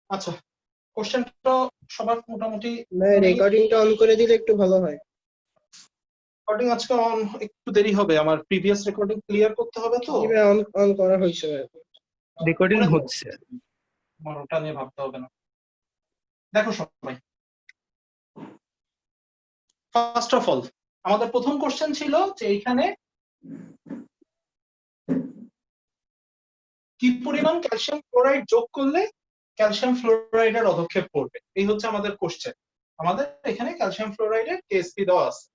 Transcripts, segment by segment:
আচ্ছা, কোশ্চেনটা সবার মোটামুটি রেকর্ডিংটা অন করে দিলে একটু ভালো হয়। রেকর্ডিং আজকে অন একটু দেরি হবে, আমার প্রিভিয়াস রেকর্ডিং ক্লিয়ার করতে হবে তো। অন করা হয়েছে, রেকর্ডিং হচ্ছে, আমার ওটা নিয়ে ভাবতে হবে না। দেখো সবাই, ফার্স্ট অফ অল আমাদের প্রথম কোশ্চেন ছিল যে এইখানে কি পরিমাণ ক্যালসিয়াম ক্লোরাইড যোগ করলে ক্যালসিয়াম ফ্লোরাইডের অধক্ষেপ পড়বে, এই হচ্ছে আমাদের কোশ্চেন। আমাদের এখানে ক্যালসিয়াম ফ্লোরাইডের কেএসপি দেওয়া আছে।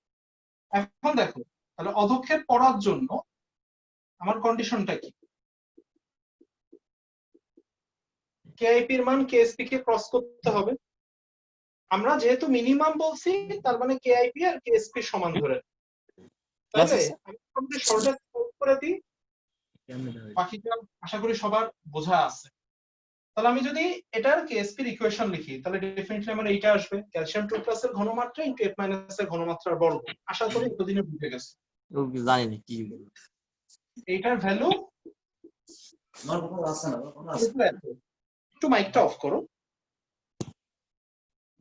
এখন দেখো তাহলে অধক্ষেপ পড়ার জন্য আমার কন্ডিশনটা কি, কেআইপি এর মান কেএসপি কে ক্রস করতে হবে। আমরা যেহেতু মিনিমাম বলছি তার মানে কেআইপি আর কেএসপি সমান ধরে, তাহলে আমি তোমাদের শর্টে সলভ করে দিই, বাকিটা আশা করি সবার বোঝা আছে। তাহলে আমি যদি এটার কেএসপির ইকুয়েশন লিখি তাহলে ডেফিনেটলি আমার এইটা আসবে, ক্যালসিয়াম 2+ এর ঘনমাত্রা ইনটু F- এর ঘনমাত্রার বর্গ। আশা করি এতদিনে বুঝে গেছে। জানি না কি এইটার ভ্যালু একটু মাইকটা অফ করো,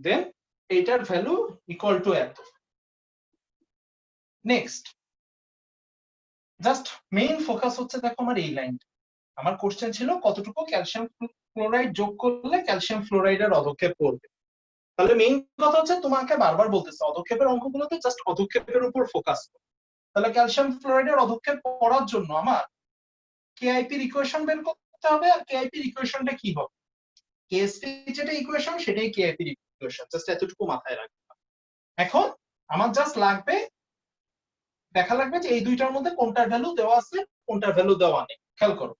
দেন এইটার ভ্যালু ইকুয়াল টু এত। নেক্সট জাস্ট মেইন ফোকাস হচ্ছে, দেখো আমার এই লাইনটা, আমার কোশ্চেন ছিল কতটুকু ক্যালসিয়াম ক্লোরাইড যোগ করলে ক্যালসিয়াম ফ্লোরাইডের অধক্ষেপ পড়বে। তাহলে মেইন কথা হচ্ছে তোমাকে বারবার বলতেছে অধক্ষেপের অঙ্কগুলোতে জাস্ট অধক্ষেপের উপর ফোকাস করো। তাহলে ক্যালসিয়াম ফ্লোরাইডের অধক্ষেপ পড়ার জন্য আমার কেআইপি এর ইকুয়েশন বের করতে হবে। আর কেআইপি এর ইকুয়েশনটা কি হবে, কেএসপি যেটা ইকুয়েশন সেটাই কেআইপি এর ইকুয়েশন, জাস্ট এতটুকু মাথায় রাখবে। এখন আমার জাস্ট লাগবে, দেখা লাগবে যে এই দুইটার মধ্যে কোনটার ভ্যালু দেওয়া আছে কোনটার ভ্যালু দেওয়া নেই। খেয়াল করো,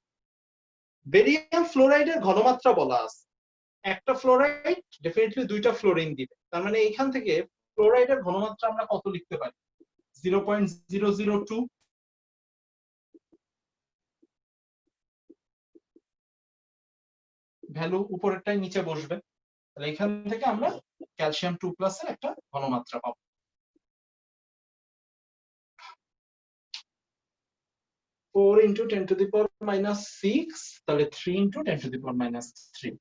বেরিয়াম ফ্লোরাইডের ঘনমাত্রা বলা আছে, একটা ফ্লোরাইড ডেফিনেটলি দুইটা ফ্লোরিন দিবে, তার মানে এইখান থেকে ফ্লোরাইডের ঘনমাত্রা আমরা কত লিখতে পারি, 0.002। ভ্যালু উপরেরটাই নিচে বসবে, তাহলে এখান থেকে আমরা ক্যালসিয়াম 2+ এর একটা ঘনমাত্রা পাবো। ফোর ইন্টু 10⁻⁻6, তাহলে 3 ইন্টু 10⁻⁻3,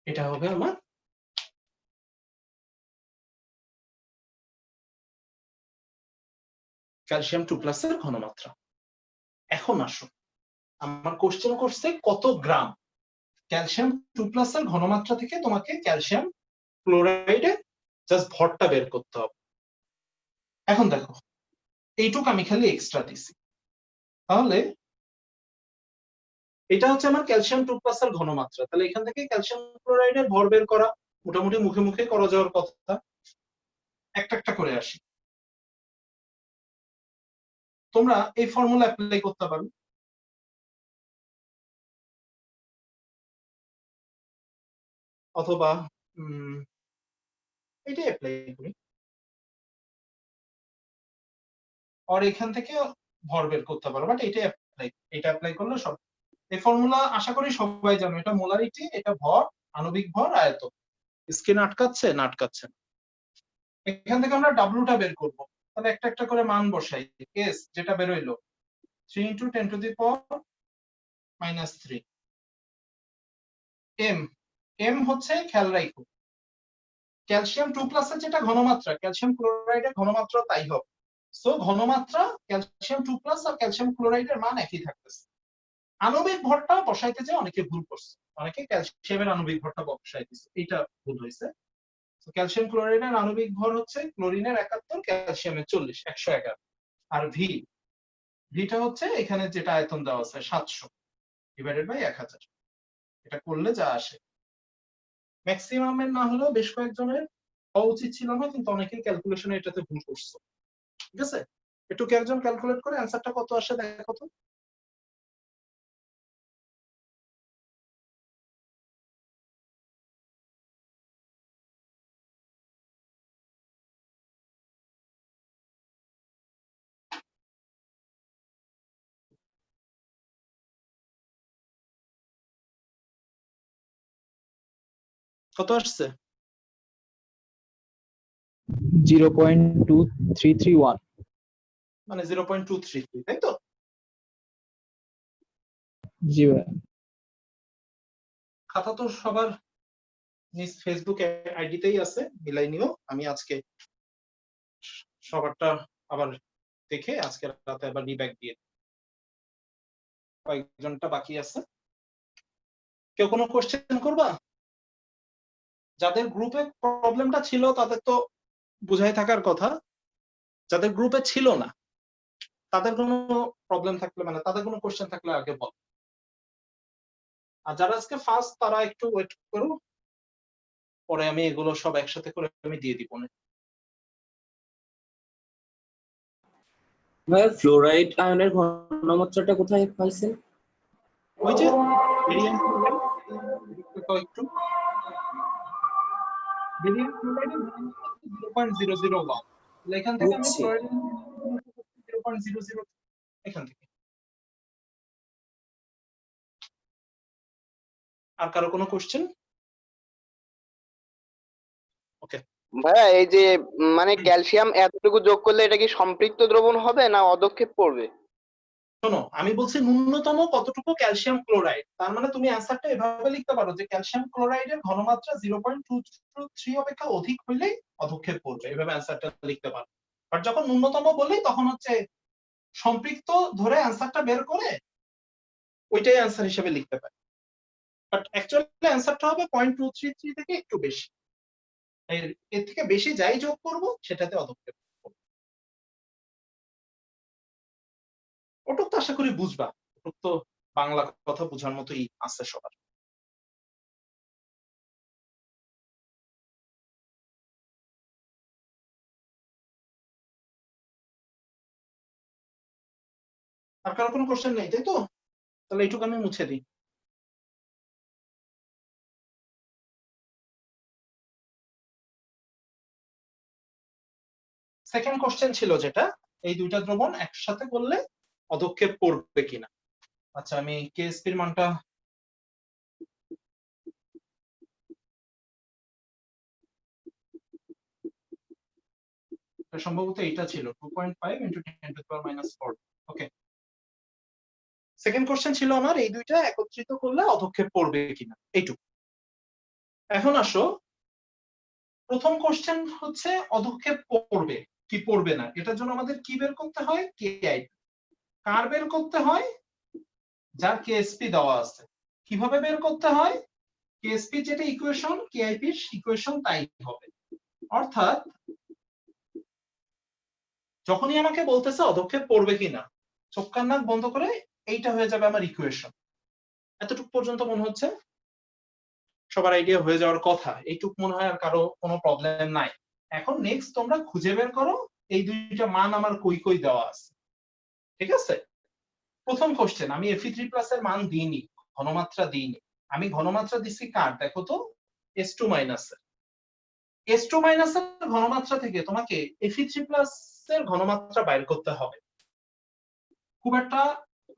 এটা হবে আমার ক্যালসিয়াম 2+ এর ঘনমাত্রা। এখন আসুন, আমার কোশ্চেন করছে কত গ্রাম, ক্যালসিয়াম 2+ এর ঘনমাত্রা থেকে তোমাকে ক্যালসিয়াম ক্লোরাইডের জাস্ট ভরটা বের করতে হবে। এখন দেখো এইটুকু আমি খালি এক্সট্রা দিছি, তাহলে এটা হচ্ছে আমার ক্যালসিয়াম 2+ এর ঘনমাত্রা। তাহলে এখান থেকে ক্যালসিয়াম ক্লোরাইডের ভর বের করা মোটামুটি মুখে মুখে করা যাওয়ার কথা। একটা একটা করে আসি, তোমরা এই ফর্মুলা অ্যাপ্লাই করতে পারো, অথবা এটা অ্যাপ্লাই করি, আর এখান থেকে ভর বের করতে পারো, বাট এটা অ্যাপ্লাই করলে সব। এই ফর্মুলা আশা করি সবাই জানো, এটা মোলারিটি, এটা ভর, আণবিক ভর, আয়তন। স্ক্রিন আটকাচ্ছে না? আটকাচ্ছে না। এখান থেকে আমরা ডাব্লুটা বের করব, তাহলে একটা একটা করে মান বসাই। এস যেটা বের হইলো 3 ইন্টু 10⁻⁻3। এম, এম হচ্ছে খেয়াল রাখো ক্যালসিয়াম 2+ এর যেটা ঘনমাত্রা ক্যালসিয়াম ক্লোরাইডের ঘনমাত্রা তাই হবে। সো ঘনমাত্রা ক্যালসিয়াম 2+ আর ক্যালসিয়াম ক্লোরাইডের মান একই থাকতেছে। আণবিক ভরটা বসাইতে যে অনেকে ভুল করছে, অনেকে ক্যালসিয়ামের আণবিক ভরটা বসাই দিচ্ছে, এটা ভুল হয়েছে। তো ক্যালসিয়াম ক্লোরাইডের আণবিক ভর হচ্ছে ক্লোরিনের 71, ক্যালসিয়ামের 40, 111। আর ভিটা হচ্ছে এখানে যেটা আয়তন দেওয়া আছে 700 ডিভাইডেড বাই 1000। এটা করলে যা আসে, ম্যাক্সিমামের না হলেও বেশ কয়েকজনের হওয়া উচিত ছিল না, কিন্তু অনেকেই ক্যালকুলেশনে এটাতে ভুল করছে। ঠিক আছে, একটু কি একজন ক্যালকুলেট করে অ্যান্সারটা কত আসে দেখো তো। কত আসছে? 0.2331, মানে 0.233, তাই তো? জি ভাই। খাতা তো সবার নিজ ফেসবুক আইডিতেই আছে, মিলাই নিও। আমি আজকে সবারটা আবার দেখে আজকে রাতে আবার রিব্যাক দিয়ে দিই। কয়েকজনটা বাকি আছে। কেউ কোনো কোশ্চেন করবা? যাদের গ্রুপে প্রবলেমটা ছিল তাদের তো বুঝাই থাকার কথা, যাদের গ্রুপে ছিল না তাদের কোনো প্রবলেম থাকলে মানে তাদের কোনো কোশ্চেন থাকলে আগে বল। আর যারা আজকে ফার্স্ট তারা একটু ওয়েট করো, পরে আমি এগুলো সব একসাথে করে আমি দিয়ে দিব। ভাই ফ্লোরাইড আয়নের ঘনমাত্রাটা কোথায় পাইছেন? ওই যে রেডিয়াম ক্লোরাইড একটু রেডিয়াম ক্লোরাইডের 0.001, এখান থেকে আমি বুঝছি। ক্লোরাইড 0.00 এখান থেকে। আর কারো কোনো কোশ্চেন? ওকে ভাইয়া এই যে মানে ক্যালসিয়াম এতটুকু যোগ করলে এটা কি সম্পৃক্ত দ্রবণ হবে না অধক্ষেপ পড়বে? শোনো, আমি বলছি ন্যূনতম কতটুকু ক্যালসিয়াম ক্লোরাইড, তার মানে তুমি অ্যান্সারটা এভাবে লিখতে পারো যে ক্যালসিয়াম ক্লোরাইডের ঘনমাত্রা 0.223 অপেক্ষা অধিক হইলেই অধক্ষেপ পড়বে, এভাবে অ্যান্সারটা লিখতে পারো। বাট যখন ন্যূনতম বলি তখন হচ্ছে সম্পৃক্ত ধরে অ্যান্সারটা বের করে ওইটাই অ্যান্সার হিসেবে লিখতে পারি। বাট অ্যাকচুয়ালি অ্যান্সারটা হবে 0.233 থেকে একটু বেশি, এর থেকে বেশি যাই যোগ করব সেটাতে অধক্ষেপ। ওটুক তো আশা করি বুঝবা, ওটুক তো বাংলা কথা বোঝার মতোই আছে সবার। আর কারো কোনো কোশ্চেন নেই তাই তো? তাহলে এইটুকু আমি মুছে দিই। সেকেন্ড কোশ্চেন ছিল যেটা, এই দুইটা দ্রবণ একসাথে করলে অধক্ষেপ পড়বে কিনা। আচ্ছা, আমি কেএসপির মানটা সম্ভবত এটা ছিল 2.5 × 10⁻⁴। ওকে, সেকেন্ড কোশ্চেন ছিল আমার এই দুইটা একত্রিত করলে অধক্ষেপ পড়বে কিনা, এইটুকু। এখন আসো, প্রথম কোশ্চেন হচ্ছে অধক্ষেপ পড়বে কি পড়বে না, এটার জন্য আমাদের কি বের করতে হয়? কেআইপি। কার বের করতে হয়? যার কেএসপি দেওয়া আছে। কিভাবে বের করতে হয়? কেএসপি যেটা ইকুয়েশন, কেআইপির ইকুয়েশন তাই হবে। অর্থাৎ যখনই আমাকে বলতেছে অধক্ষেপ পড়বে কিনা, চোখ কান নাক বন্ধ করে এইটা হয়ে যাবে আমার ইকুয়েশন। এতটুকু পর্যন্ত মনে হচ্ছে সবার আইডিয়া হয়ে যাওয়ার কথা। এইটুক মনে হয় আর কারো কোনো প্রবলেম নাই। এখন নেক্সট তোমরা খুঁজে বের করো এই দুইটা মান আমার কই কই দেওয়া আছে। ঠিক আছে, প্রথম কোশ্চেন, আমি Fe3+ এর মান দিইনি, ঘনমাত্রা দিইনি। আমি ঘনমাত্রা দিছি কার দেখো তো, S2- এর। S2- এর ঘনমাত্রা থেকে তোমাকে Fe3+ এর ঘনমাত্রা বাইর করতে হবে। খুব একটা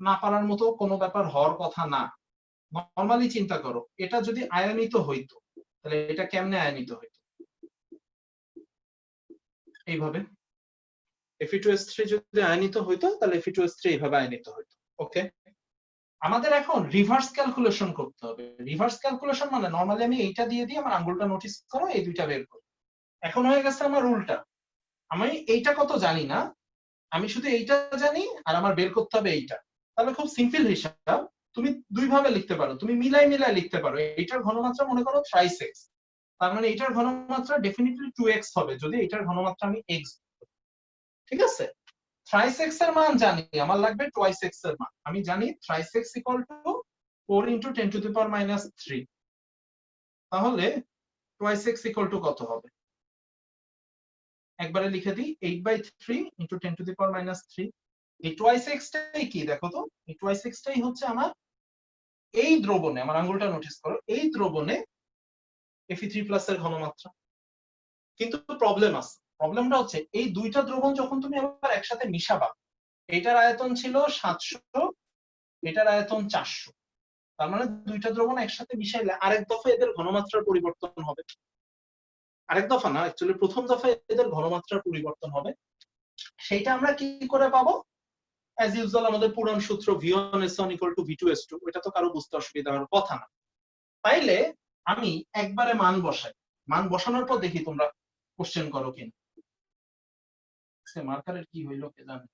না পারার মতো কোনো ব্যাপার হওয়ার কথা না। নরমালি চিন্তা করো, এটা যদি আয়নিত হইতো তাহলে এটা কেমনে আয়নিত হইতো? এইভাবে। Fe2S3 যদি আয়নিত হইতো তাহলে Fe2S3 এইভাবে আয়নিত হইতো। ওকে, আমাদের এখন রিভার্স ক্যালকুলেশন করতে হবে। রিভার্স ক্যালকুলেশন মানে নরমালি আমি এইটা দিয়ে দিই, আমার আঙ্গুলটা নোটিস করো, এই দুইটা বের করো। এখন হয়ে গেছে আমার উল্টা, আমি এইটা কত জানি না, আমি শুধু এইটা জানি আর আমার বের করতে হবে এইটা। তাহলে খুব সিম্পল হিসাব, তুমি দুই ভাবে লিখতে পারো, তুমি মিলাই মিলাই লিখতে পারো। এইটার ঘনমাত্রা মনে করো থ্রাইস এক্স, তার মানে এইটার ঘনমাত্রা ডেফিনিটলি 2x হবে যদি এইটার ঘনমাত্রা আমি x। ঠিক আছে, থ্রাইস এক্স এর মান জানি, আমার লাগবে টুয়াইস এক্স এর মান। আমি জানি থ্রাইস এক্স ইকুয়াল টু 4 × 10⁻³ তাহলে টুয়াইস এক্স ইকুয়াল টু কত হবে? একবারে লিখে দিই 8/3 × 10⁻³ এই টুয়াইস এক্সটাই কি দেখো তো, এই টুয়াইস এক্সটাই হচ্ছে আমার এই দ্রবণে, আমার আঙ্গুলটা নোটিস করো, এই দ্রবণে Fe3+ এর ঘনমাত্রা। কিন্তু প্রবলেম আছে, প্রবলেমটা হচ্ছে এই দুইটা দ্রবণ যখন তুমি আবার একসাথে মিশাবা, এটার আয়তন ছিল 700, এটার আয়তন 400, তার মানে দুইটা দ্রবণ একসাথে মিশাইলে আরেক দফা এদের ঘনমাত্রার পরিবর্তন হবে। আরেক দফা না, অ্যাকচুয়ালি প্রথম দফায় এদের ঘনমাত্রার পরিবর্তন হবে। সেইটা আমরা কি করে পাবো? অ্যাজ ইউজুয়াল আমাদের পুরান সূত্র v1s1 = v2s2, এটা তো কারো বুঝতে অসুবিধা হওয়ার কথা না। তাইলে আমি একবারে মান বসাই, মান বসানোর পর দেখি তোমরা কোশ্চেন করো কিনা। মার্কারের কি হইলো কে জানে।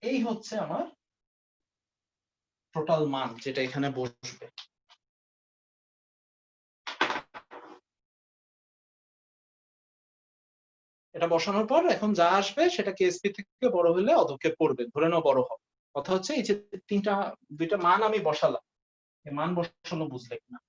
এই হচ্ছে আমার টোটাল মান যেটা এখানে বসবে। এটা বসানোর পর এখন যা আসবে সেটা কেএসপি থেকে বড় হলে অধক্ষেপ পড়বে, ধরে নাও বড় হবে। কথা হচ্ছে এই যে দুইটা মান আমি বসালাম, এই মান বসানো বুঝলে কিনা।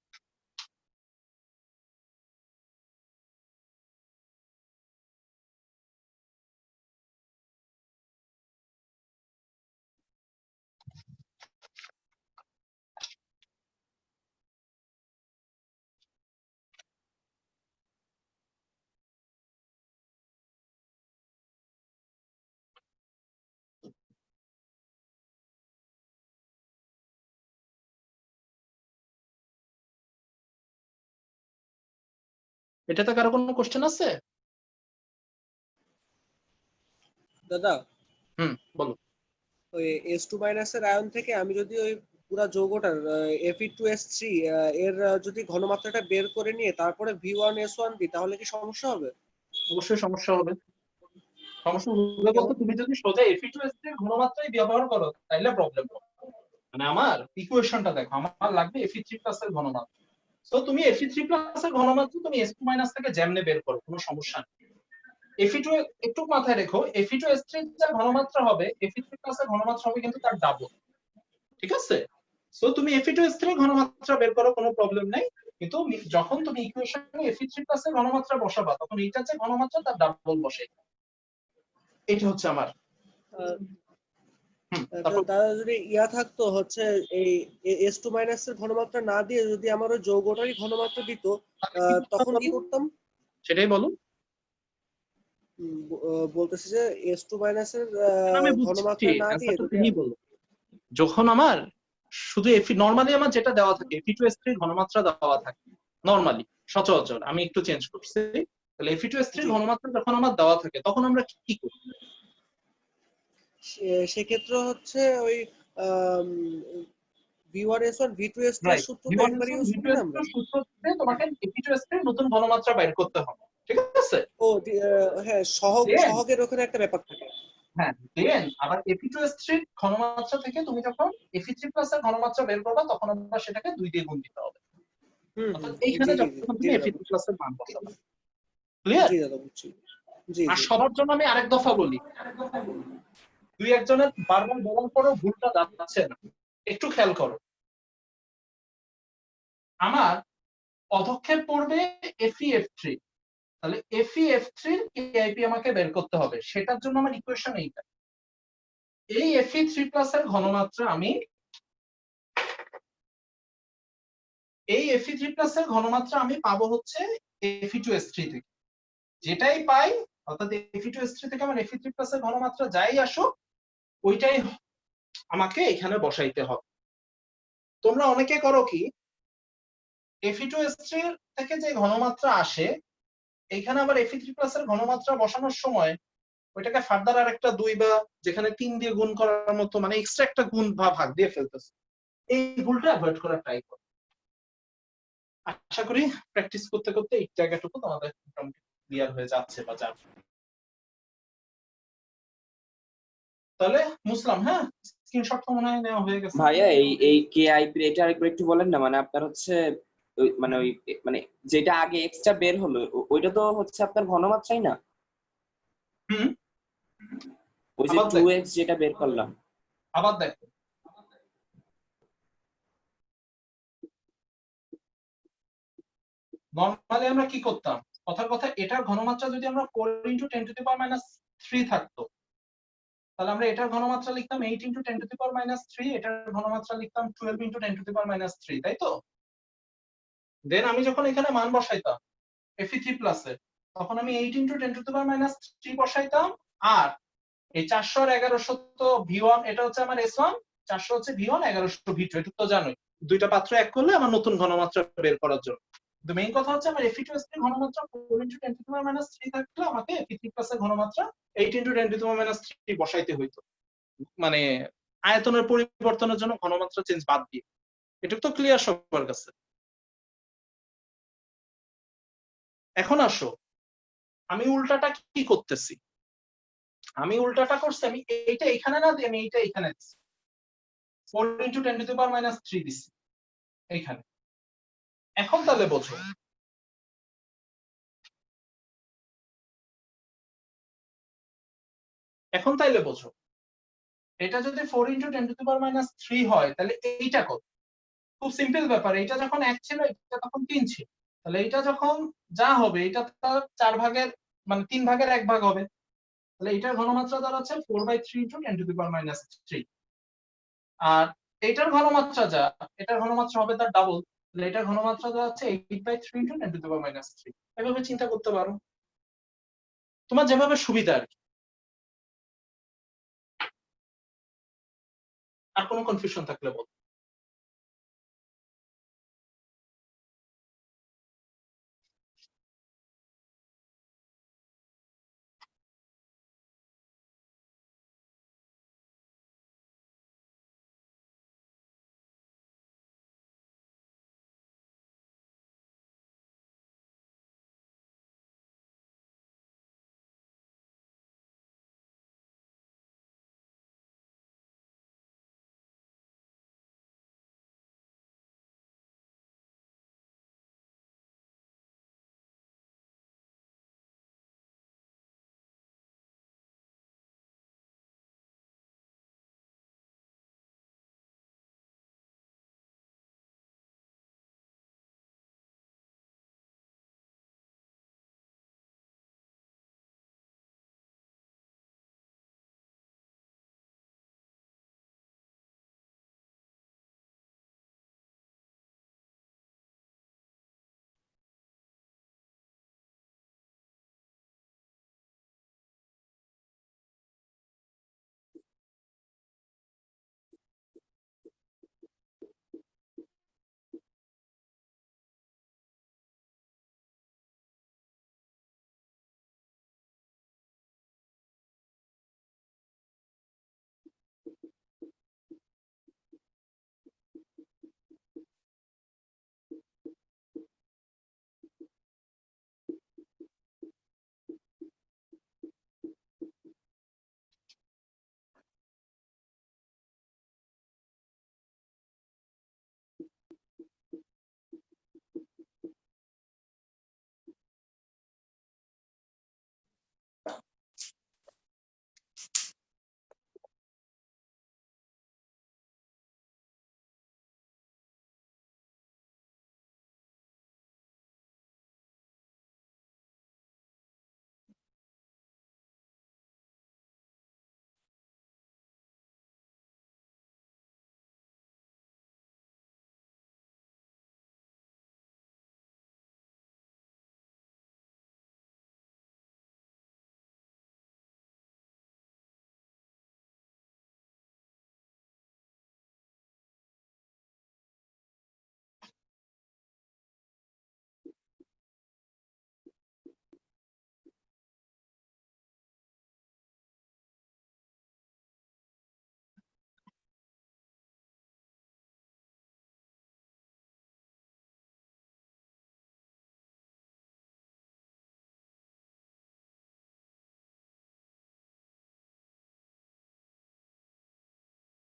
এটাতে কারো কোনো কোশ্চেন আছে? দাদা বলো। ওই S2 মাইনাসের আয়ন থেকে আমি যদি ওই পুরা যৌগটার Fe2S3 এর যদি ঘনমাত্রাটা বের করে নিয়ে তারপরে V1S1 দিই তাহলে কি সমস্যা হবে? অবশ্যই সমস্যা হবে। সমস্যা হবে বলতে তুমি যদি সোজা Fe2S3 এর ঘনমাত্রাই ব্যবহার করো তাইলে প্রবলেম হবে। মানে আমার ইকুয়েশনটা দেখো, আমার লাগবে Fe3+ এর ঘনমাত্রা। তো তুমি Fe3+ এর ঘনমাত্রা তুমি S2 মাইনাস থেকে যেমনে বের করো কোনো সমস্যা নেই। Fe2 একটু মাথায় রেখো, Fe2S3 যা ঘনমাত্রা হবে Fe3+ এর ঘনমাত্রা হবে কিন্তু তার ডাবল। ঠিক আছে? সো তুমি Fe2S3 ঘনমাত্রা বের করো, কোনো প্রবলেম নাই। কিন্তু যখন তুমি ইকুয়েশনে Fe3+ এর ঘনমাত্রা বসাবা তখন এইটা যে ঘনমাত্রা তার ডাবল বসে। এটা হচ্ছে আমার। দাদা যদি ইয়া থাকতো হচ্ছে এই S2 মাইনাসের ঘনমাত্রা না দিয়ে যদি আমার ওই যৌগটারই ঘনমাত্রা দিত তখন কি করতাম? সেটাই বলো। বলতেছি যে S2 মাইনাসের আমি বুঝছি, ঘনমাত্রা না দিয়ে তুমি বলো। যখন আমার শুধু নরমালি আমার যেটা দেওয়া থাকে Fe2S3 ঘনমাত্রা দেওয়া থাকে নরমালি সচরাচর, আমি একটু চেঞ্জ করছি। তাহলে Fe2S3 ঘনমাত্রা যখন আমার দেওয়া থাকে তখন আমরা কি করি? সেক্ষেত্রে হচ্ছে ওই V1S1 V2S2 এর সূত্রটা একবার ইউজ করি না আমরা? সূত্রতে তোমাকে Fe2S3 নতুন ঘনমাত্রা বের করতে হবে। ঠিক আছে? ও হ্যাঁ, সহগের ওখানে একটা ব্যাপার থাকে। হ্যাঁ, দেন আবার Fe2S3 ঘনমাত্রা থেকে তুমি যখন Fe3+ এর ঘনমাত্রা বের করবে তখন আমরা সেটাকে 2 দিয়ে গুণ দিতে হবে। অর্থাৎ এইখানে যখন তুমি Fe3+ এর মান বসাবে। ক্লিয়ার? জি দাদা, বুঝছি। জি। আর সবার জন্য আমি আরেক দফা বলি, দুই একজনের বারবার বলার পরও ভুলটা যাচ্ছে না, একটু খেয়াল করো। আমার অধক্ষেপ পড়বে FeF3, তাহলে FeF3 এর কেআইপি আমাকে বের করতে হবে। সেটার জন্য আমার ইকুয়েশন এইটা। এই Fe3+ এর ঘনমাত্রা আমি পাবো হচ্ছে Fe2S3 থেকে। যেটাই পাই অর্থাৎ Fe2S3 থেকে আমার Fe3+ এর ঘনমাত্রা যাই আসুক ওইটাই আমাকে এখানে বসাইতে হবে। তোমরা অনেকে করো কি, Fe2S3 থেকে যে ঘনমাত্রা আসে এখানে আবার Fe3+ এর ঘনমাত্রা বসানোর সময় ওইটাকে ফার্দার আর একটা 2 বা যেখানে 3 দিয়ে গুণ করার মতো মানে এক্সট্রা একটা গুণ বা ভাগ দিয়ে ফেলতেছে। এই ভুলটা অ্যাভয়েড করার ট্রাই করো। আশা করি প্র্যাকটিস করতে করতে এই জায়গাটুকু তোমাদের মোটামুটি ক্লিয়ার হয়ে যাচ্ছে বা যাবে। তাহলে মুসলাম, হ্যাঁ স্ক্রিনশট তো মনে হয় নেওয়া হয়ে গেছে। ভাইয়া এই কেআইপি এটা আরেকবার একটু বলেন না, মানে আপনার হচ্ছে মানে যেটা আগে এক্সট্রা বের হলো ওইটা তো হচ্ছে আপনার ঘনমাত্রাই না? ওই যে 2x যেটা বের করলাম। আবার দেখো, নরমালি আমরা কি করতাম, কথার কথা এটার ঘনমাত্রা যদি আমরা 4 × 10⁻³ থাকতো তাহলে আমরা এটার ঘনমাত্রা লিখতাম 8 × 10⁻³ এটার ঘনমাত্রা লিখতাম 12 × 10⁻³ তাই তো? দেন আমি যখন এখানে মান বসাইতাম Fe3+ এর, তখন আমি 8 × 10⁻³ বসাইতাম, আর এই 400 আর 1100 তো V1, এটা হচ্ছে আমার S1, 400 হচ্ছে V1, 1100 V2, এটা তো জানোই। দুইটা পাত্র এক করলে আমার নতুন ঘনমাত্রা বের করার জন্য। তো মেইন কথা হচ্ছে আমার Fe2S3 ঘনমাত্রা 4 × 10⁻³ থাকলে আমাকে Fe3+ এর ঘনমাত্রা 8 × 10⁻³ বসাইতে হইতো, মানে আয়তনের পরিবর্তনের জন্য ঘনমাত্রা চেঞ্জ বাদ দিয়ে। এটা তো ক্লিয়ার সবার কাছে? এখন আসো, আমি উল্টাটা কি করতেছি, আমি উল্টাটা করছি, আমি এইটা এখানে না দিয়ে আমি এইটা এখানে দিছি, 4 × 10⁻³ দিছি এইখানে। এখন তাহলে বোঝো, এখন তাইলে বোঝো, এটা যদি 4 × 10⁻³ হয় তাহলে এইটা কত? খুব সিম্পল ব্যাপার, এটা যখন 1 ছিল এটা তখন 3 ছিল, তাহলে এটা যখন যা হবে এটা তার 4 ভাগের মানে 3 ভাগের 1 ভাগ হবে, তাহলে এটার ঘনমাত্রা দাঁড়াচ্ছে 4/3 × 10⁻³। আর এটার ঘনমাত্রা যা, এটার ঘনমাত্রা হবে তার ডাবল, তাহলে এটার ঘনমাত্রা দাঁড়াচ্ছে 8/3 × 10⁻³। এভাবে চিন্তা করতে পারো, তোমার যেভাবে সুবিধা আর কি। আর কোনো কনফিউশন থাকলে বল।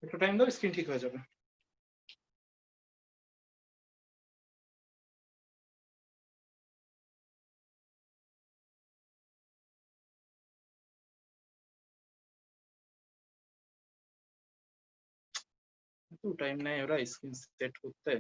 একটু টাইম দাও, স্ক্রিন ঠিক হয়ে যাবে। এত টাইম নেয় ওরা স্ক্রিন সেট করতে।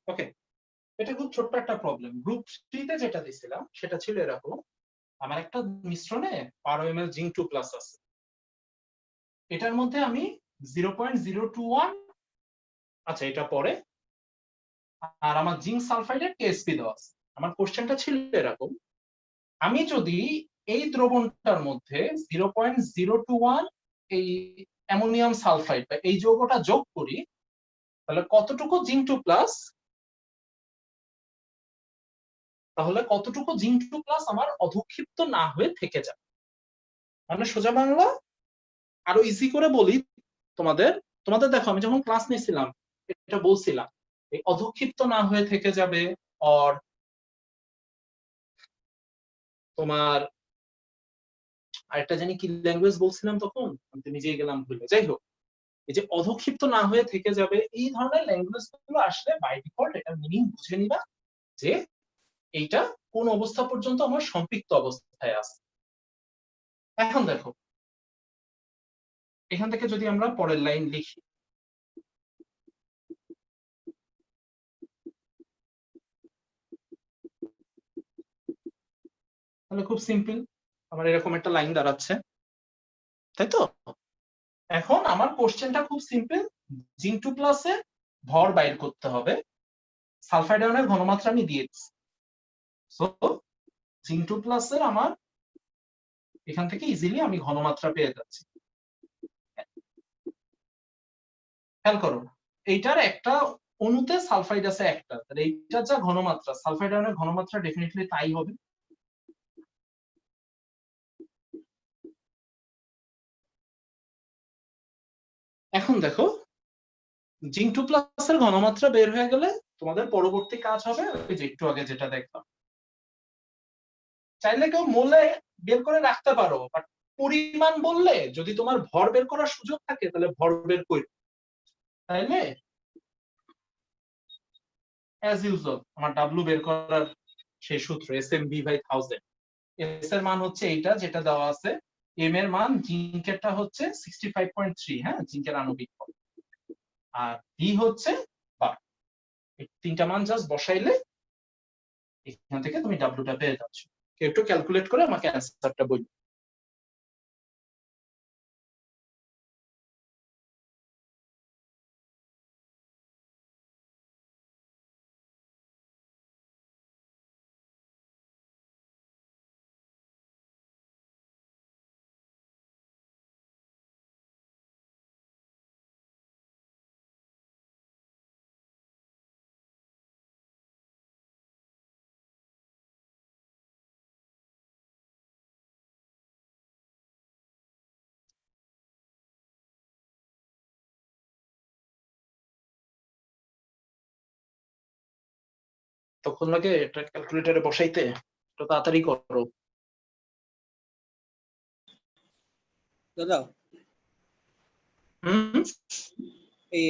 ওকে, এটা খুব ছোট্ট একটা প্রবলেম। গ্রুপ 3 তে যেটা দিছিলাম সেটা ছিল এরকম, আমার একটা মিশ্রণে 12 ml জিঙ্ক 2+ আছে, এটার মধ্যে আমি 0.021, আচ্ছা এটা পরে, আর আমার জিঙ্ক সালফাইডের কেএসপি দেওয়া আছে। আমার কোশ্চেনটা ছিল এরকম, আমি যদি এই দ্রবণটার মধ্যে 0.021 এই অ্যামোনিয়াম সালফাইড বা এই যৌগটা যোগ করি, তাহলে কতটুকু জিঙ্ক 2+, তাহলে কতটুকু জিঙ্ক 2+ আমার অধঃক্ষিপ্ত না হয়ে থেকে যাবে। মানে সোজা বাংলা আরো ইজি করে বলি তোমাদের, তোমাদের দেখো আমি যখন ক্লাস নিয়েছিলাম এটা বলছিলাম, এই অধঃক্ষিপ্ত না হয়ে থেকে যাবে, অর তোমার আরেকটা জানি কি ল্যাঙ্গুয়েজ বলছিলাম তখন, আমি তো নিজেই গেলাম ভুলে। যাই হোক, এই যে অধঃক্ষিপ্ত না হয়ে থেকে যাবে, এই ধরনের ল্যাঙ্গুয়েজ গুলো আসলে বাই ডিফল্ট এটা মিনিং বুঝে নিবা যে এইটা কোন অবস্থা পর্যন্ত আমার সম্পৃক্ত অবস্থায় আছে। এখন দেখো এখান থেকে যদি আমরা পরের লাইন লিখি, তাহলে খুব সিম্পল, আমার এরকম একটা লাইন দাঁড়াচ্ছে, তাই তো? এখন আমার কোশ্চেনটা খুব সিম্পল, জিঙ্ক 2+ এর ভর বাইর করতে হবে, সালফাইড আয়নের ঘনমাত্রা আমি দিয়ে দিচ্ছি। সো জিঙ্ক 2+ এর আমার এখান থেকে ইজিলি আমি ঘনমাত্রা পেয়ে যাচ্ছি। খেয়াল করো, এইটার একটা অণুতে সালফাইড আছে একটা, তাহলে এইটার যা ঘনমাত্রা, সালফাইড আয়নের ঘনমাত্রা ডেফিনেটলি তাই হবে। এখন দেখো জিঙ্ক 2+ এর ঘনমাত্রা বের হয়ে গেলে তোমাদের পরবর্তী কাজ হবে ওই যে একটু আগে যেটা দেখলাম, চাইলে কেউ মোলে বের করে রাখতে পারো, বাট পরিমাণ বললে যদি তোমার ভর বের করার সুযোগ থাকে তাহলে ভর বের করো, তাইলে অ্যাজ ইউজুয়াল আমার ডাব্লু বের করার সেই সূত্র SMB/1000, এস এর মান হচ্ছে এইটা যেটা দেওয়া আছে, এম এর মান জিঙ্কেরটা হচ্ছে 65.3, হ্যাঁ জিঙ্কের আণবিক ভর, আর ভি হচ্ছে বার। এই তিনটা মান জাস্ট বসাইলে এখান থেকে তুমি ডাব্লুটা পেয়ে যাচ্ছ। কেউ একটু ক্যালকুলেট করে আমাকে অ্যান্সারটা বলবে। তখন লাগে এটা ক্যালকুলেটরে বসাইতে, একটু তাড়াতাড়ি করো। দাদা হুম, এই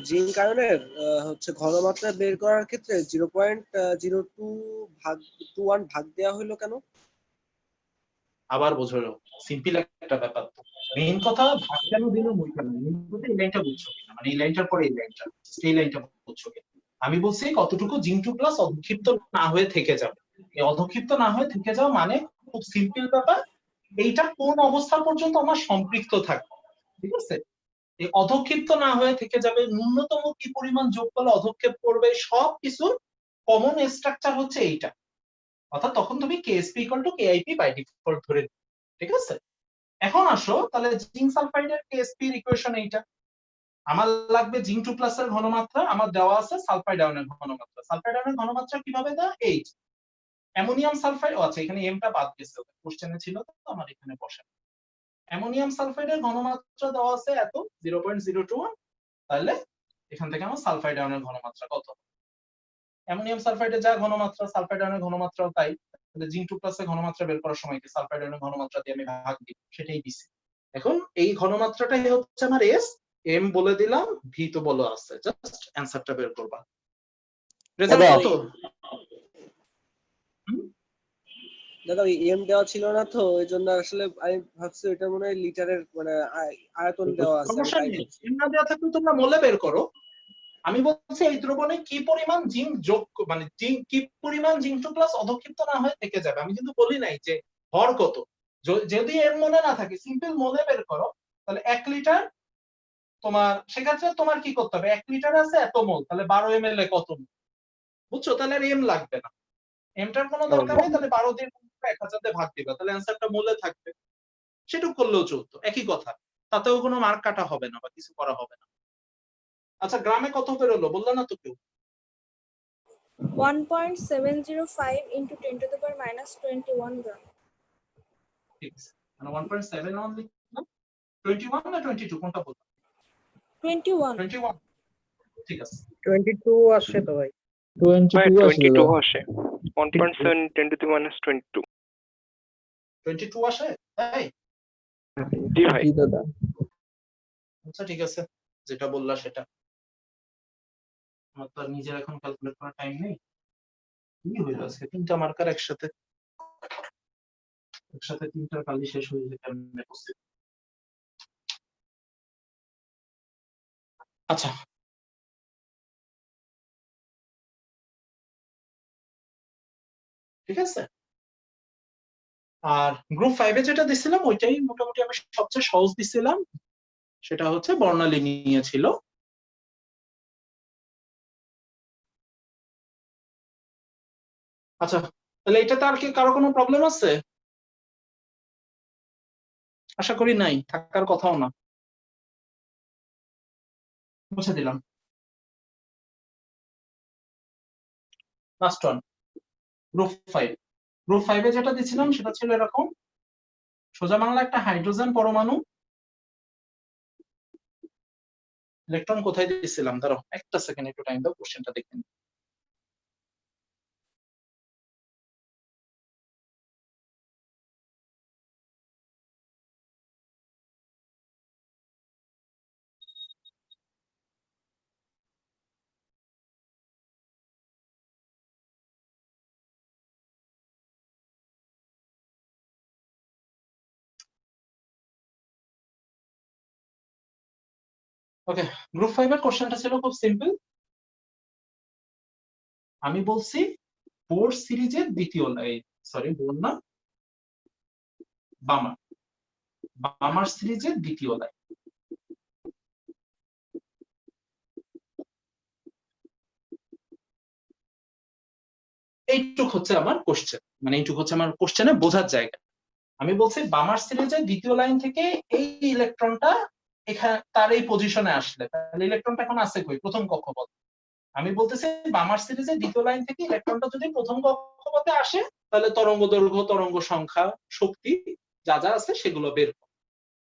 জিঙ্ক আয়নের হচ্ছে ঘনমাত্রা বের করার ক্ষেত্রে 0.02 ভাগ দেওয়া হলো কেন? আবার বোঝো, সিম্পল একটা ব্যাপার। তো মেইন কথা ভাগ কেন দিল ওইটা না, মেইন কথা এই লাইনটা বুঝছো কিনা, মানে এই লাইনটার পরে এই লাইনটা, এই লাইনটা বুঝছো কিনা। আমি বলছি কতটুকু জিঙ্ক 2+ অধঃক্ষিপ্ত না হয়ে থেকে যাবে। এই অধঃক্ষিপ্ত না হয়ে থেকে যাওয়া মানে খুব সিম্পল ব্যাপার, এইটা কোন অবস্থা পর্যন্ত আমার সম্পৃক্ত থাকবে, ঠিক আছে? এই অধঃক্ষিপ্ত না হয়ে থেকে যাবে, ন্যূনতম কি পরিমাণ যোগ করলে অধঃক্ষেপ করবে, সবকিছুর কমন স্ট্রাকচার হচ্ছে এইটা, অর্থাৎ তখন তুমি কেএসপি = কেআইপি বাই ডিফল্ট ধরে নিবে, ঠিক আছে? এখন আসো তাহলে জিঙ্ক সালফাইডের কেএসপি এর ইকুয়েশন এইটা, আমার লাগবে জিঙ্ক 2+ এর ঘনমাত্রা, আমার দেওয়া আছে সালফাইড আয়নের ঘনমাত্রা। সালফাইড আয়নের ঘনমাত্রা কিভাবে দেওয়া, এই অ্যামোনিয়াম সালফাইড, ও আচ্ছা এখানে এমটা বাদ গেছে, কোশ্চেনে ছিল তো আমার এখানে বসে। অ্যামোনিয়াম সালফাইডের ঘনমাত্রা দেওয়া আছে এত 0.021, তাহলে এখান থেকে আমার সালফাইড আয়নের ঘনমাত্রা কত, অ্যামোনিয়াম সালফাইডের যা ঘনমাত্রা সালফাইড আয়নের ঘনমাত্রাও তাই, তাহলে জিঙ্ক 2+ এর ঘনমাত্রা বের করার সময় কি সালফাইড আয়নের ঘনমাত্রা দিয়ে আমি ভাগ দিই, সেটাই দিছি। এখন এই ঘনমাত্রাটাই হচ্ছে আমার এস, এম বলে দিলাম, ভি তো বলা আছে, জাস্ট অ্যানসারটা বের করবা। রেজাল্ট কত? দাদা ওই এম দেওয়া ছিল না তো, ওই জন্য আসলে আমি ভাবছি ওইটা মনে হয় লিটারের মানে আয়তন দেওয়া আছে। সমস্যা নেই, এম না দেওয়া থাকলে তোমরা মোলে বের করো। আমি বলছি এই দ্রবণে কি পরিমাণ জিঙ্ক যোগ মানে কি পরিমাণ জিঙ্ক 2 প্লাস অধক্ষিপ্ত না হয়ে থেকে যাবে। আমি কিন্তু বলি নাই যে ভর কত। যদি এর মনে না থাকে সিম্পল মনে বের করো, তাহলে 1 লিটার তোমার, সেক্ষেত্রে তোমার কি করতে হবে, 1 লিটার আছে এত মোল, তাহলে 12 ml এ কত মোল, বুঝছো? তাহলে আর এম লাগবে না, এমটার কোনো দরকার নেই। তাহলে 12 দিয়ে 1000 দিয়ে ভাগ দিবা, তাহলে অ্যান্সারটা মোলে থাকবে। সেটুকু করলেও চলতো, একই কথা, তাতেও কোনো মার্ক কাটা হবে না বা কিছু করা হবে না। আচ্ছা গ্রামে কত বেরোলো বললো না তো কেউ? 1.705 into 10 to the power minus 21 gram. ঠিক আছে, মানে 1.71 লিখলাম। 21 না 22 কোনটা বললাম? 21. 21, ঠিক আছে। 22 আসে তো ভাই। 22 আসে 1.7 10 to the minus 22 22 আসে তাই? জি ভাই। জি দাদা। আচ্ছা ঠিক আছে, যেটা বললা সেটা। আমার তো আর নিজের এখন ক্যালকুলেট করার টাইম নেই। কি হইলো আজকে 3টা মার্কার একসাথে তিনটার কালি শেষ হয়ে যেতে কেমনে পসিবল? আচ্ছা ঠিক আছে। আর গ্রুপ 5 এ যেটা দিছিলাম ওইটাই মোটামুটি আমি সবচেয়ে সহজ দিছিলাম, সেটা হচ্ছে বর্ণালী নিয়ে ছিল। আচ্ছা তাহলে এটাতে আর কি কারো কোনো প্রবলেম আছে? আশা করি নাই, থাকার কথাও না, মুছে দিলাম। Last one, group 5। গ্রুপ 5 এ যেটা দিছিলাম সেটা ছিল এরকম, সোজা বাংলা একটা হাইড্রোজেন পরমাণু, ইলেকট্রন কোথায় দিয়েছিলাম, ধরো একটা সেকেন্ড একটু টাইম দাও, কোশ্চেনটা দেখে নিই। ওকে, গ্রুপ 5 এর কোশ্চেনটা ছিল খুব সিম্পল। আমি বলছি বোর সিরিজের দ্বিতীয় লাইন, সরি বোর না, বামার, বামার সিরিজের দ্বিতীয় লাইন। এইটুক হচ্ছে আমার কোশ্চেন, মানে এইটুক হচ্ছে আমার কোশ্চেনে বোঝার জায়গা। আমি বলছি বামার সিরিজের দ্বিতীয় লাইন থেকে এই ইলেকট্রনটা এখানে তার এই পজিশনে আসলে, তাহলে ইলেকট্রনটা এখন আছে কই, প্রথম কক্ষপথে। আমি বলতেছি বামার সিরিজের দ্বিতীয় লাইন থেকে ইলেকট্রনটা যদি প্রথম কক্ষপথে আসে, তাহলে তরঙ্গ দৈর্ঘ্য, তরঙ্গ সংখ্যা, শক্তি যা যা আছে সেগুলো বের করো।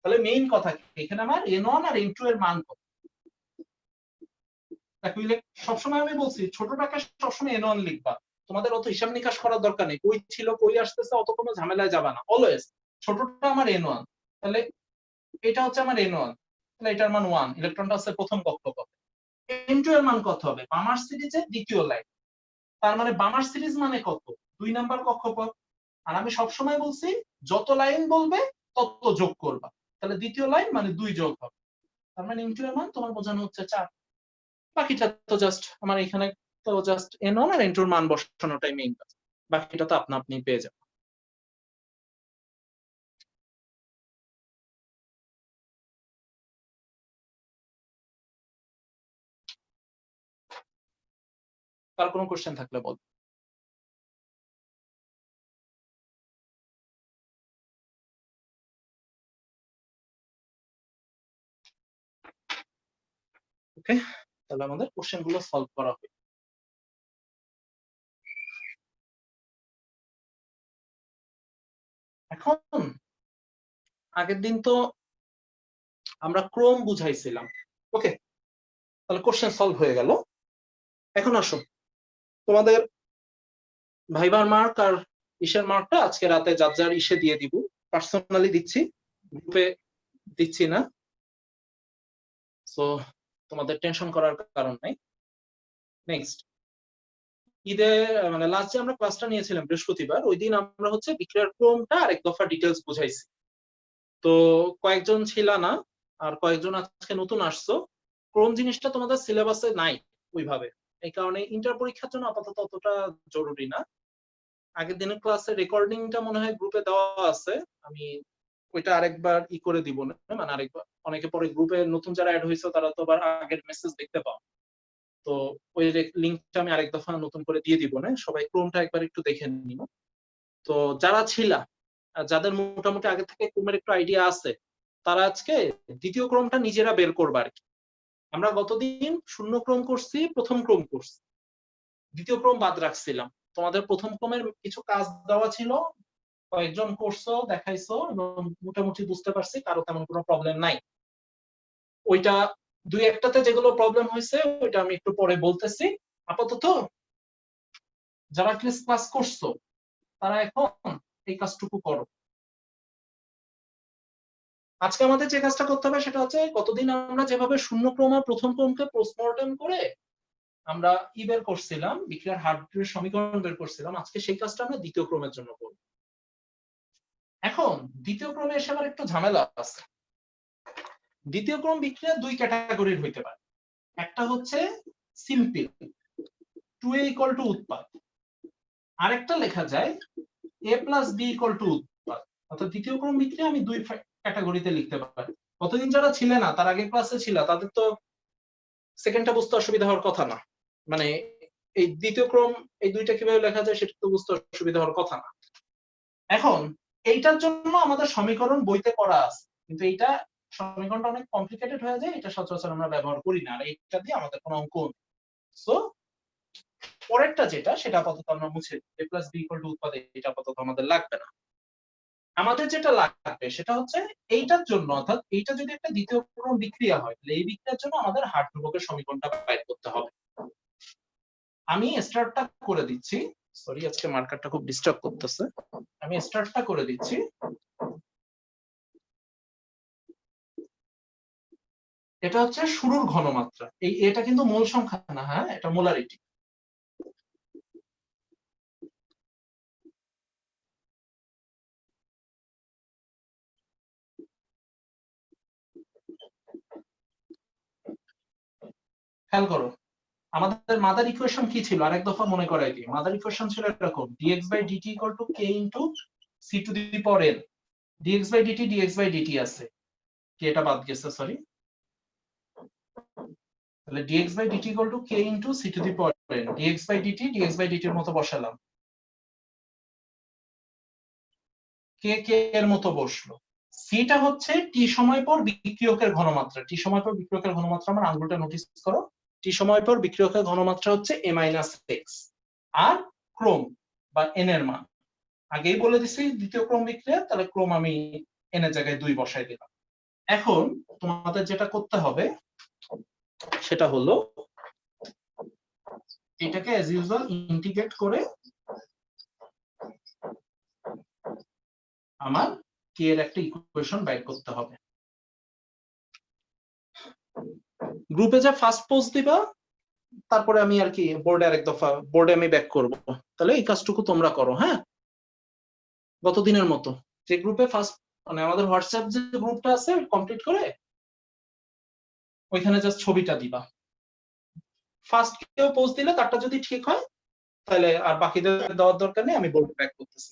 তাহলে মেইন কথা কি এখানে আমার n1 আর n2 এর মান কত। দেখো সবসময় আমি বলছি ছোটটাকে সবসময় n1 লিখবা, তোমাদের অত হিসাব নিকাশ করার দরকার নেই, কই ছিল কই আসতেছে অত কোনো ঝামেলায় যাবা না, অলওয়েজ ছোটটা আমার n1। তাহলে এটা হচ্ছে আমার n1, তাহলে এটার মান 1, ইলেকট্রনটা আছে প্রথম কক্ষপথে। n2 এর মান কত হবে, বামার সিরিজের দ্বিতীয় লাইন, তার মানে বামার সিরিজ মানে কত, 2 নাম্বার কক্ষপথ। আর আমি সবসময় বলছি যত লাইন বলবে তত যোগ করবা, তাহলে দ্বিতীয় লাইন মানে 2 যোগ হবে, তার মানে n2 এর মান তোমার বোঝানো হচ্ছে 4। বাকিটা তো জাস্ট আমার এখানে তো জাস্ট n1 আর n2 এর মান বসানোটাই মেইন কাজ, বাকিটা তো আপনা আপনি পেয়ে যাবে। তার কোনো কোশ্চেন থাকলে বল। ওকে, তাহলে আমাদের কোশ্চেন গুলো সলভ করা হবে। এখন আগের দিন তো আমরা ক্রম বুঝাইছিলাম, ওকে, তাহলে কোশ্চেন সলভ হয়ে গেল। এখন আসো, তোমাদের ভাইবার মার্ক আর ইসের মার্কটা আজকে রাতে যার যার ইসে দিয়ে দিব, পার্সোনালি দিচ্ছি, গ্রুপে দিচ্ছি না, সো তোমাদের টেনশন করার কারণ নাই। নেক্সট ঈদে মানে লাস্ট যে আমরা ক্লাসটা নিয়েছিলাম বৃহস্পতিবার, ওই দিন আমরা হচ্ছে বিক্রিয়ার ক্রমটা আরেক দফা ডিটেলস বুঝাইছি। তো কয়েকজন ছিল না, আর কয়েকজন আজকে নতুন আসছো, ক্রোম জিনিসটা তোমাদের সিলেবাসে নাই ওইভাবে, এই কারণে ইন্টার পরীক্ষার জন্য আপাতত অতটা জরুরি না। আগের দিনের ক্লাসে রেকর্ডিংটা মনে হয় গ্রুপে দেওয়া আছে, আমি ওইটা আরেকবার করে দিব না, মানে আরেকবার, অনেকে পরে গ্রুপে নতুন যারা অ্যাড হয়েছে তারা তো আবার আগের মেসেজ দেখতে পাও, তো ওই লিঙ্কটা আমি আরেক দফা নতুন করে দিয়ে দিব না, সবাই ক্রোমটা একবার একটু দেখে নিও। তো যারা ছিলা, যাদের মোটামুটি আগে থেকে ক্রোমের একটু আইডিয়া আছে, তারা আজকে দ্বিতীয় ক্রমটা নিজেরা বের করবে আর কি। আমরা গতদিন শূন্য ক্রম করছি, প্রথম ক্রম করছি, দ্বিতীয় ক্রম বাদ রাখছিলাম। তোমাদের প্রথম ক্রমের কিছু কাজ দেওয়া ছিল, কয়েকজন করছো, দেখাইছো এবং মোটামুটি বুঝতে পারছি, কারো তেমন কোনো প্রবলেম নাই। ওইটা দুই একটাতে যেগুলো প্রবলেম হয়েছে ওইটা আমি একটু পরে বলতেছি। আপাতত যারা ক্লাস করছো তারা এখন এই কাজটুকু করো। আজকে আমাদের যে কাজটা করতে হবে সেটা হচ্ছে, কতদিন আমরা যেভাবে শূন্য ক্রম আর প্রথম ক্রমকে পোস্টমর্টেম করে আমরা বের করছিলাম, বিক্রিয়ার হার্ডওয়্যার সমীকরণ বের করছিলাম, আজকে সেই কাজটা আমরা দ্বিতীয় ক্রমের জন্য করব। এখন দ্বিতীয় ক্রমে এসে আবার একটু ঝামেলা আছে। দ্বিতীয় ক্রম বিক্রিয়া দুই ক্যাটাগরির হইতে পারে, একটা হচ্ছে সিম্পল 2a = উৎপাদ, আরেকটা লেখা যায় a + b = উৎপাদ। অর্থাৎ দ্বিতীয় ক্রম বিক্রিয়া আমি দুই ক্যাটাগরিতে লিখতে পারি। কতদিন যারা ছিলে না, তার আগের ক্লাসে ছিল, তাদের তো সেকেন্ডটা বুঝতে অসুবিধা হওয়ার কথা না, মানে এই দ্বিতীয় ক্রম এই দুইটা কিভাবে লেখা যায় সেটা তো বুঝতে অসুবিধা হওয়ার কথা না। এখন এইটার জন্য আমাদের সমীকরণ বইতে করা আছে, কিন্তু এইটা সমীকরণটা অনেক কমপ্লিকেটেড হয়ে যায়, এটা সচরাচর আমরা ব্যবহার করি না, আর এইটা দিয়ে আমাদের কোনো অঙ্ক নেই। সো পরেরটা যেটা, সেটা আপাতত আমরা মুছে দিই, a + b = উৎপাদ, এটা আপাতত আমাদের লাগবে না। আমাদের যেটা লাগবে সেটা হচ্ছে এইটার জন্য, অর্থাৎ এইটা যদি একটা দ্বিতীয় ক্রম বিক্রিয়া হয়, তাহলে এই বিক্রিয়ার জন্য আমাদের হার্টজ-ধ্রুবকের সমীকরণটা বাইর করতে হবে। আমি স্টার্টটা করে দিচ্ছি, সরি আজকে মার্কারটা খুব ডিস্টার্ব করতেছে, আমি স্টার্টটা করে দিচ্ছি। এটা হচ্ছে শুরুর ঘনমাত্রা, এটা কিন্তু মোল সংখ্যা না, হ্যাঁ এটা মোলারিটি। খেয়াল করো, আমাদের মাদার ইকুয়েশন কি ছিল, আরেক দফা মনে করাই দিই। মাদার ইকুয়েশন ছিল এরকম, dx/dt = k * c⁴n, dx/dt dx/dt আছে, কি এটা বাদ গেছে, সরি, তাহলে dx/dt = k * c⁴n, dx/dt dx/dt এর মতো বসালাম, k এর মতো বসলো। সিটা হচ্ছে টি সময় পর বিক্রিয়কের ঘনমাত্রা, টি সময় পর বিক্রিয়কের ঘনমাত্রা, আমার আঙ্গুলটা নোটিস করো, টি সময় পর বিক্রিয়কের ঘনমাত্রা হচ্ছে a - x, আর ক্রম বা n এর মান আগেই বলে দিছি দ্বিতীয় ক্রম বিক্রিয়া, তাহলে ক্রম আমি n এর জায়গায় 2 বসাই দিলাম। এখন তোমাদের যেটা করতে হবে সেটা হলো এটাকে অ্যাজ ইউজুয়াল ইন্টিগ্রেট করে আমার k এর একটা ইকুয়েশন বাইর করতে হবে। গ্রুপে যা ফার্স্ট পোস্ট দিবা, তারপরে আমি আর কি বোর্ডে আরেক দফা বোর্ডে আমি ব্যাক করব, তাহলে এই কাজটুকু তোমরা করো। হ্যাঁ, গতদিনের মতো যে গ্রুপে ফার্স্ট, মানে আমাদের হোয়াটসঅ্যাপ যে গ্রুপটা আছে কমপ্লিট করে ওইখানে জাস্ট ছবিটা দিবা। ফার্স্ট কেউ পোস্ট দিলে তারটা যদি ঠিক হয় তাহলে আর বাকিদের দেওয়ার দরকার নেই, আমি বোর্ডে ব্যাক করতেছি,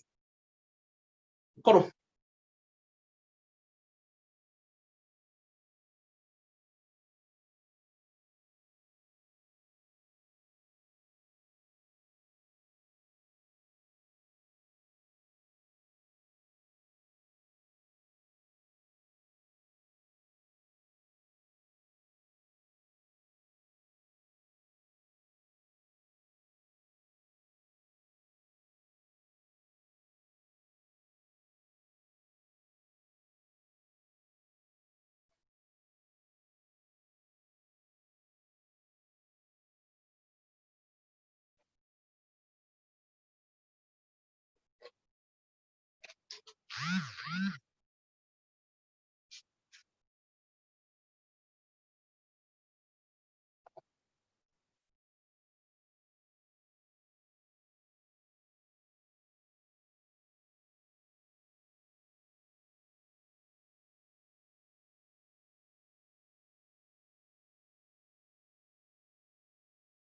করো।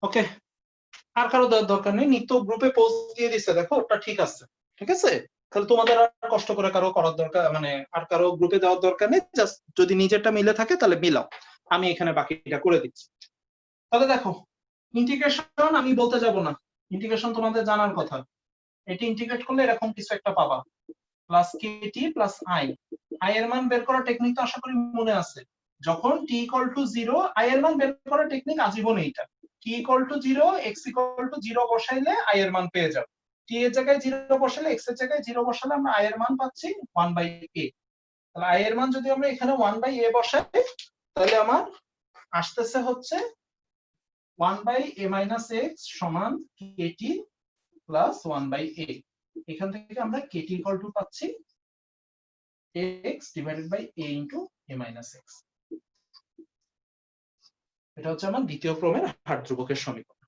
ওকে, আর কারো দেওয়ার দরকার নেই, নিত্য গ্রুপে পোস্ট দিয়ে দিচ্ছে, দেখো ওটা ঠিক আছে। ঠিক আছে, তাহলে তোমাদের আর কষ্ট করে কারো করার দরকার, মানে আর কারো গ্রুপে দেওয়ার দরকার নেই, জাস্ট যদি নিজেরটা মিলে থাকে তাহলে মিলাও, আমি এখানে বাকিটা করে দিচ্ছি। তাহলে দেখো ইন্টিগ্রেশন আমি বলতে যাব না, ইন্টিগ্রেশন তোমাদের জানার কথা। এটি ইন্টিগ্রেট করলে এরকম কিছু একটা পাবা, plus KT plus I. I এর মান বের করার টেকনিক তো আশা করি মনে আছে। যখন টি ইকুয়াল টু 0, আই এর মান বের করার টেকনিক আজীবন এইটা, T equal to 0, X equal to 0 বসাইলে আই এর মান পেয়ে যাবে। টি এর জায়গায় 0 বসালে, এক্স এর জায়গায় 0 বসালে আমরা আই এর মান পাচ্ছি 1/a। তাহলে আই এর মান যদি আমরা এখানে 1/a বসাই, তাহলে আমার আসতেছে হচ্ছে 1/a - x সমান kt প্লাস 1/a। এখান থেকে আমরা kt ইকুয়াল টু পাচ্ছি x divided by a into a minus x। এটা হচ্ছে আমার দ্বিতীয় ক্রমের হার ধ্রুবকের সমীকরণ।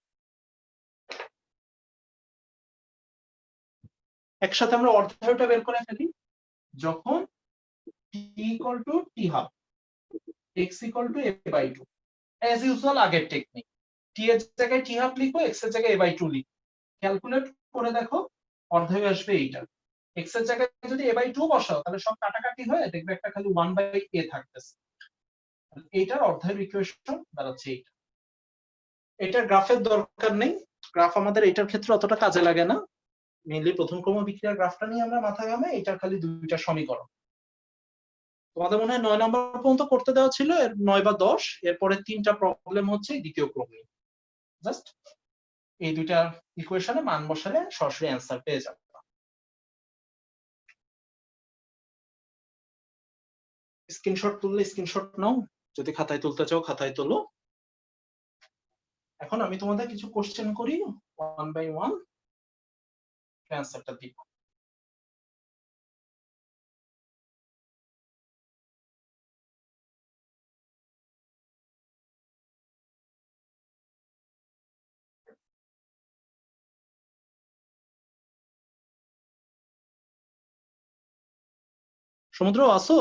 একসাথে আমরা অর্ধায়টা বের করে ফেলি। যখন t equal to t half, x equal to a/2, as usual আগের টেকনিক, t এর জায়গায় t হাফ লিখো, x এর জায়গায় a/2 লিখো। ক্যালকুলেট করে দেখো অর্ধায় আসবে এইটা। x এর জায়গায় যদি a/2 বসাও, তাহলে সব কাটাকাটি হয়ে দেখবে একটা খালি 1/a থাকতেছে। এইটার অর্ধায়ের ইকুয়েশন দাঁড়াচ্ছে এইটা। এটার গ্রাফের দরকার নেই, গ্রাফ আমাদের এটার ক্ষেত্রে অতটা কাজে লাগে না। মেইনলি প্রথম ক্রম বিক্রিয়ার গ্রাফটা নিয়ে আমরা মাথা ঘামাই, এটার খালি দুইটা সমীকরণ। তোমাদের মনে হয় 9 নম্বর পর্যন্ত করতে দেওয়া ছিল, এর 9 বা 10, এরপরে 3টা প্রবলেম হচ্ছে দ্বিতীয় ক্রম নিয়ে। জাস্ট এই দুইটা ইকুয়েশনে মান বসালে সরাসরি অ্যান্সার পেয়ে যাবে। স্ক্রিনশট তুললে স্ক্রিনশট নাও, যদি খাতায় তুলতে চাও খাতায় তোলো। এখন আমি তোমাদের কিছু কোশ্চেন করি, 1 বাই 1 অ্যান্সারটা দিব। সমুদ্র আসো?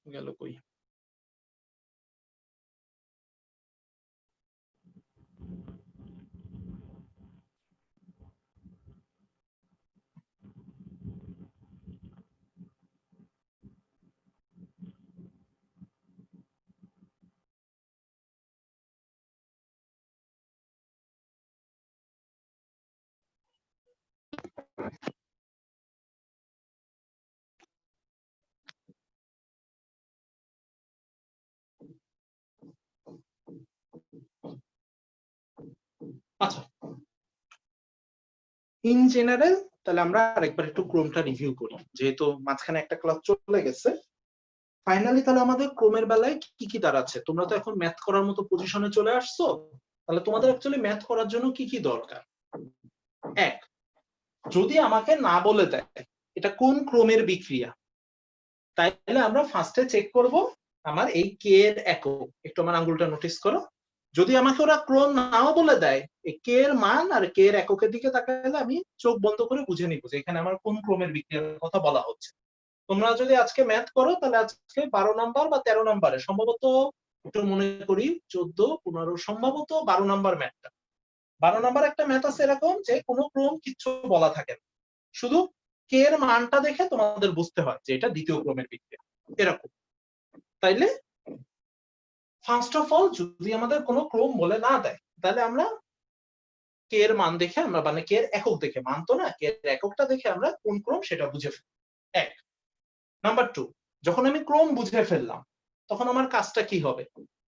গেল কই? আচ্ছা, ইন জেনারেল তাহলে আমরা আরেকবার একটু ক্রমটা রিভিউ করি, যেহেতু মাঝখানে একটা ক্লাস চলে গেছে। ফাইনালি তাহলে আমাদের ক্রমের বেলায় কি কি দাঁড়াচ্ছে? তোমরা তো এখন ম্যাথ করার মতো পজিশনে চলে আসছো, তাহলে তোমাদের অ্যাকচুয়ালি ম্যাথ করার জন্য কি কি দরকার? এক, যদি আমাকে না বলে দেয় এটা কোন ক্রমের বিক্রিয়া, তাইলে আমরা ফার্স্টে চেক করব আমার এই কে এর একক। একটু আমার আঙ্গুলটা নোটিস করো। যদি আমাকে ওরা ক্রম নাও বলে দেয়, এই কে এর মান আর কে এর এককের দিকে তাকালে আমি চোখ বন্ধ করে বুঝে নিব যে এখানে আমার কোন ক্রমের বিক্রিয়ার কথা বলা হচ্ছে। তোমরা যদি আজকে ম্যাথ করো, তাহলে আজকে 12 নাম্বার বা 13 নাম্বারে সম্ভবত, একটু মনে করি 14, 15, সম্ভবত 12 নাম্বার ম্যাথটা। 12 নাম্বার একটা ম্যাথ আছে এরকম যে কোনো ক্রম কিচ্ছু বলা থাকে না, শুধু কে এর মানটা দেখে তোমাদের বুঝতে হয় যে এটা দ্বিতীয় ক্রমের বিক্রিয়া এরকম। তাইলে ফার্স্ট অফ অল যদি আমাদের কোনো ক্রম বলে না দেয়, তাহলে আমরা কে এর মান দেখে, আমরা মানে কে এর একক দেখে, মান তো না, কে এর এককটা দেখে আমরা কোন ক্রম সেটা বুঝে ফেলি। এক। নাম্বার 2, যখন আমি ক্রম বুঝে ফেললাম তখন আমার কাজটা কি হবে?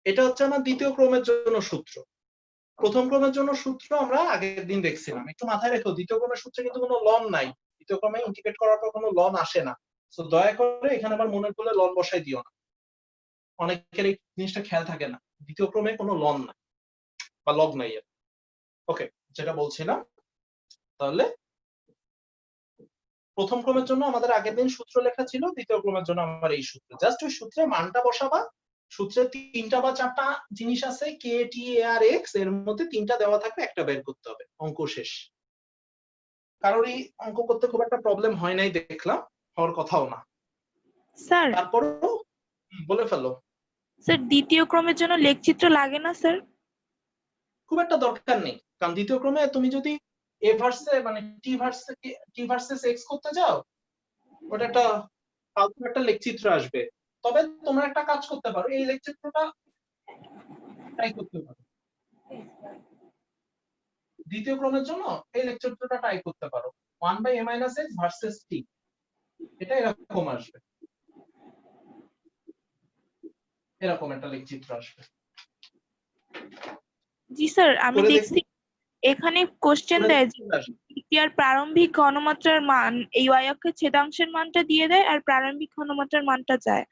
এটা হচ্ছে আমার দ্বিতীয় ক্রমের জন্য সূত্র। প্রথম ক্রমের জন্য সূত্র আমরা আগের দিন দেখছিলাম, একটু মাথায় রেখো দ্বিতীয় ক্রমের সূত্রে কিন্তু কোনো লন নাই, দ্বিতীয় ক্রমে ইন্টিগ্রেট করার পর কোনো লন আসে না। তো দয়া করে এখানে আবার মনে করলে লন বসাই দিও না, অনেকের এই জিনিসটা খেয়াল থাকে না, দ্বিতীয় ক্রমে কোনো লন নাই বা লগ নাই। ওকে, যেটা বলছিলাম, তাহলে প্রথম ক্রমের জন্য আমাদের আগের দিন সূত্র লেখা ছিল, দ্বিতীয় ক্রমের জন্য আমার এই সূত্র, জাস্ট ওই সূত্রে মানটা বসাবা। সূত্রে 3টা বা 4টা জিনিস আছে, কে টি আর এক্স, এর মধ্যে 3টা দেওয়া থাকবে, একটা বের করতে হবে, অঙ্ক শেষ। কারোরই অঙ্ক করতে খুব একটা প্রবলেম হয় নাই দেখলাম, হওয়ার কথাও না। স্যার তারপরেও বলে ফেলো। স্যার দ্বিতীয় ক্রমের জন্য লেখচিত্র লাগে না স্যার? খুব একটা দরকার নেই, কারণ দ্বিতীয় ক্রমে তুমি যদি এ ভার্সে মানে টি ভার্সেস এক্স করতে যাও, ওটা একটা ফালতু একটা লেখচিত্র আসবে। তবে তোমরা একটা কাজ করতে পারো, এই লেখচিত্রটা ট্রাই করতে পারো দ্বিতীয় ক্রমের জন্য, এই লেকচারটা ট্রাই করতে পারো 1/a-x ভার্সেস t, এটা এরকম আসবে, এরকম একটা লেখচিত্র আসবে। জি স্যার, আমি করে দেখছি এখানে কোশ্চেন দেয় যে বিক্রিয়ার প্রারম্ভিক ঘনমাত্রার মান এই y অক্ষের ছেদাংশের মানটা দিয়ে দেয় আর প্রারম্ভিক ঘনমাত্রার মানটা চায়।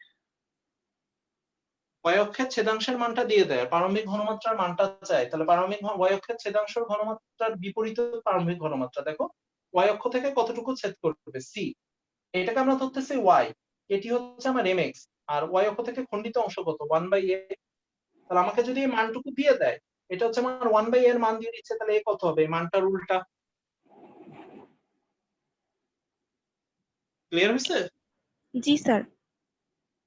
y অক্ষের ছেদাংশের মানটা দিয়ে দেয়, প্রারম্ভিক ঘনমাত্রার মানটা চায়, তাহলে প্রারম্ভিক y অক্ষের ছেদাংশের ঘনমাত্রার বিপরীত প্রারম্ভিক ঘনমাত্রা। দেখো y অক্ষ থেকে কতটুকু ছেদ করবে c, এটাকে আমরা ধরতেছি y, এটি হচ্ছে আমার mx, আর y অক্ষ থেকে খণ্ডিত অংশ কত 1/a। তাহলে আমাকে যদি এই মানটুকু দিয়ে দেয়, এটা হচ্ছে আমার 1/a এর মান দিয়ে দিচ্ছে, তাহলে এ কত হবে, মানটার উল্টা। ক্লিয়ার হয়েছে? জি স্যার।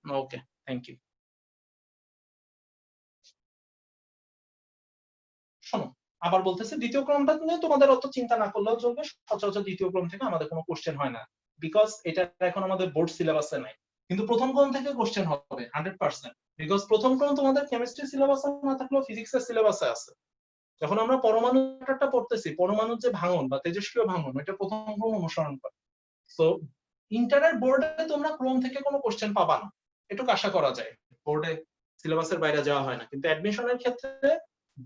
Okay, thank you. শোনো, আবার বলতেছে দ্বিতীয় ক্রমটা নিয়ে তোমাদের অত চিন্তা না করলেও চলবে, সচরাচর দ্বিতীয় ক্রম থেকে আমাদের কোনো কোশ্চেন হয় না, বিকজ এটা এখন আমাদের বোর্ড সিলেবাসে নাই। কিন্তু প্রথম ক্রম থেকে কোশ্চেন হবে 100%, বিকজ প্রথম ক্রম তোমাদের কেমিস্ট্রি সিলেবাসে না থাকলেও ফিজিক্সের সিলেবাসে আছে। যখন আমরা পরমাণুটা পড়তেছি, পরমাণুর যে ভাঙন বা তেজস্ক্রিয় ভাঙন, এটা প্রথম ক্রম অনুসরণ করে। তো ইন্টারের বোর্ডে তোমরা ক্রম থেকে কোনো কোশ্চেন পাবা না, এটুকু আশা করা যায়, বোর্ডে সিলেবাসের বাইরে যাওয়া হয় না। কিন্তু অ্যাডমিশনের ক্ষেত্রে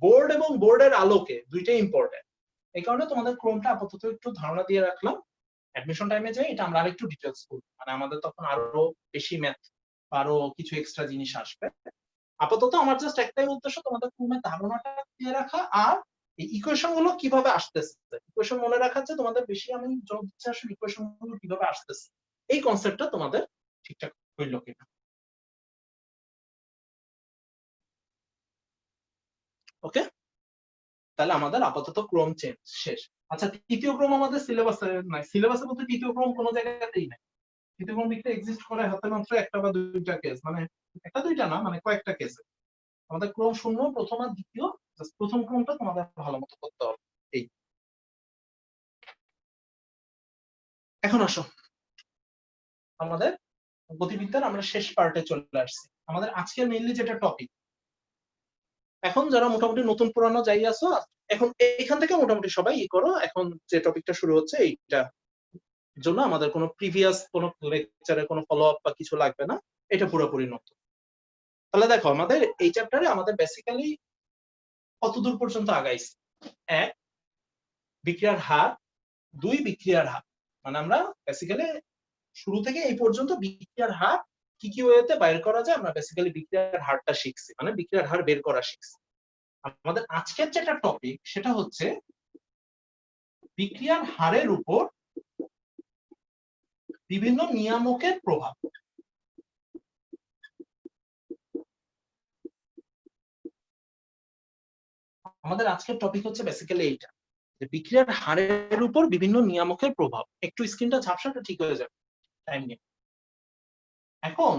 বোর্ড এবং বোর্ডের আলোকে দুইটাই ইম্পর্টেন্ট, এই কারণে তোমাদের ক্রমটা আপাতত একটু ধারণা দিয়ে রাখলাম। অ্যাডমিশন টাইমে যাই এটা আমরা আরেকটু ডিটেইলস করব, মানে আমাদের তখন আরো বেশি ম্যাথ, আরো কিছু এক্সট্রা জিনিস আসবে। আপাতত আমার জাস্ট একটাই উদ্দেশ্য, তোমাদের ক্রমের ধারণাটা দিয়ে রাখা, আর এই ইকুয়েশন গুলো কিভাবে আসতেছে, ইকুয়েশন মনে রাখার যে তোমাদের বেশি আমি জোর দিচ্ছি আসলে ইকুয়েশন গুলো কিভাবে আসতেছে, এই কনসেপ্টটা তোমাদের ঠিকঠাক হইল কিনা। ওকে, তাহলে আমাদের আপাতত ক্রম চেঞ্জ শেষ। আচ্ছা, তৃতীয় ক্রম আমাদের সিলেবাসে নাই, সিলেবাসে বলতে তৃতীয় ক্রম কোনো জায়গাতেই নাই। তৃতীয় ক্রম দিকটা এক্সিস্ট করে হাতে মাত্র একটা বা দুইটা কেস, মানে একটা দুইটা না, মানে কয়েকটা কেসে। আমাদের ক্রম শূন্য, প্রথম আর দ্বিতীয়, প্রথম ক্রমটা তোমাদের ভালো মতো করতে হবে। এই এখন আসো আমাদের গতিবিদ্যার আমরা শেষ পার্টে চলে আসছি। আমাদের আজকের মেইনলি যেটা টপিক, এখন যারা মোটামুটি নতুন পুরানো যাই আছো, এখন এইখান থেকে মোটামুটি সবাই ই করো, এখন যে টপিকটা শুরু হচ্ছে এইটা জন্য আমাদের কোনো প্রিভিয়াস কোনো লেকচারে কোনো ফলো আপ বা কিছু লাগবে না, এটা পুরোপুরি নতুন। তাহলে দেখো আমাদের এই চ্যাপ্টারে আমাদের বেসিক্যালি কত দূর পর্যন্ত আগাইছি। 1 বিক্রিয়ার হার, 2 বিক্রিয়ার হার, মানে আমরা বেসিক্যালি শুরু থেকে এই পর্যন্ত বিক্রিয়ার হার কি কি ওয়েতে বাইর করা যায়, আমরা বেসিক্যালি বিক্রিয়ার হারটা শিখছি, মানে বিক্রিয়ার হার বের করা শিখছি। আমাদের আজকের যেটা টপিক সেটা হচ্ছে বিক্রিয়ার হারের উপর বিভিন্ন নিয়ামকের প্রভাব। আমাদের আজকের টপিক হচ্ছে বেসিক্যালি এইটা, যে বিক্রিয়ার হারের উপর বিভিন্ন নিয়ামকের প্রভাব। একটু স্ক্রিনটা ঝাপসাটা ঠিক হয়ে যাবে টাইম নিয়ে। এখন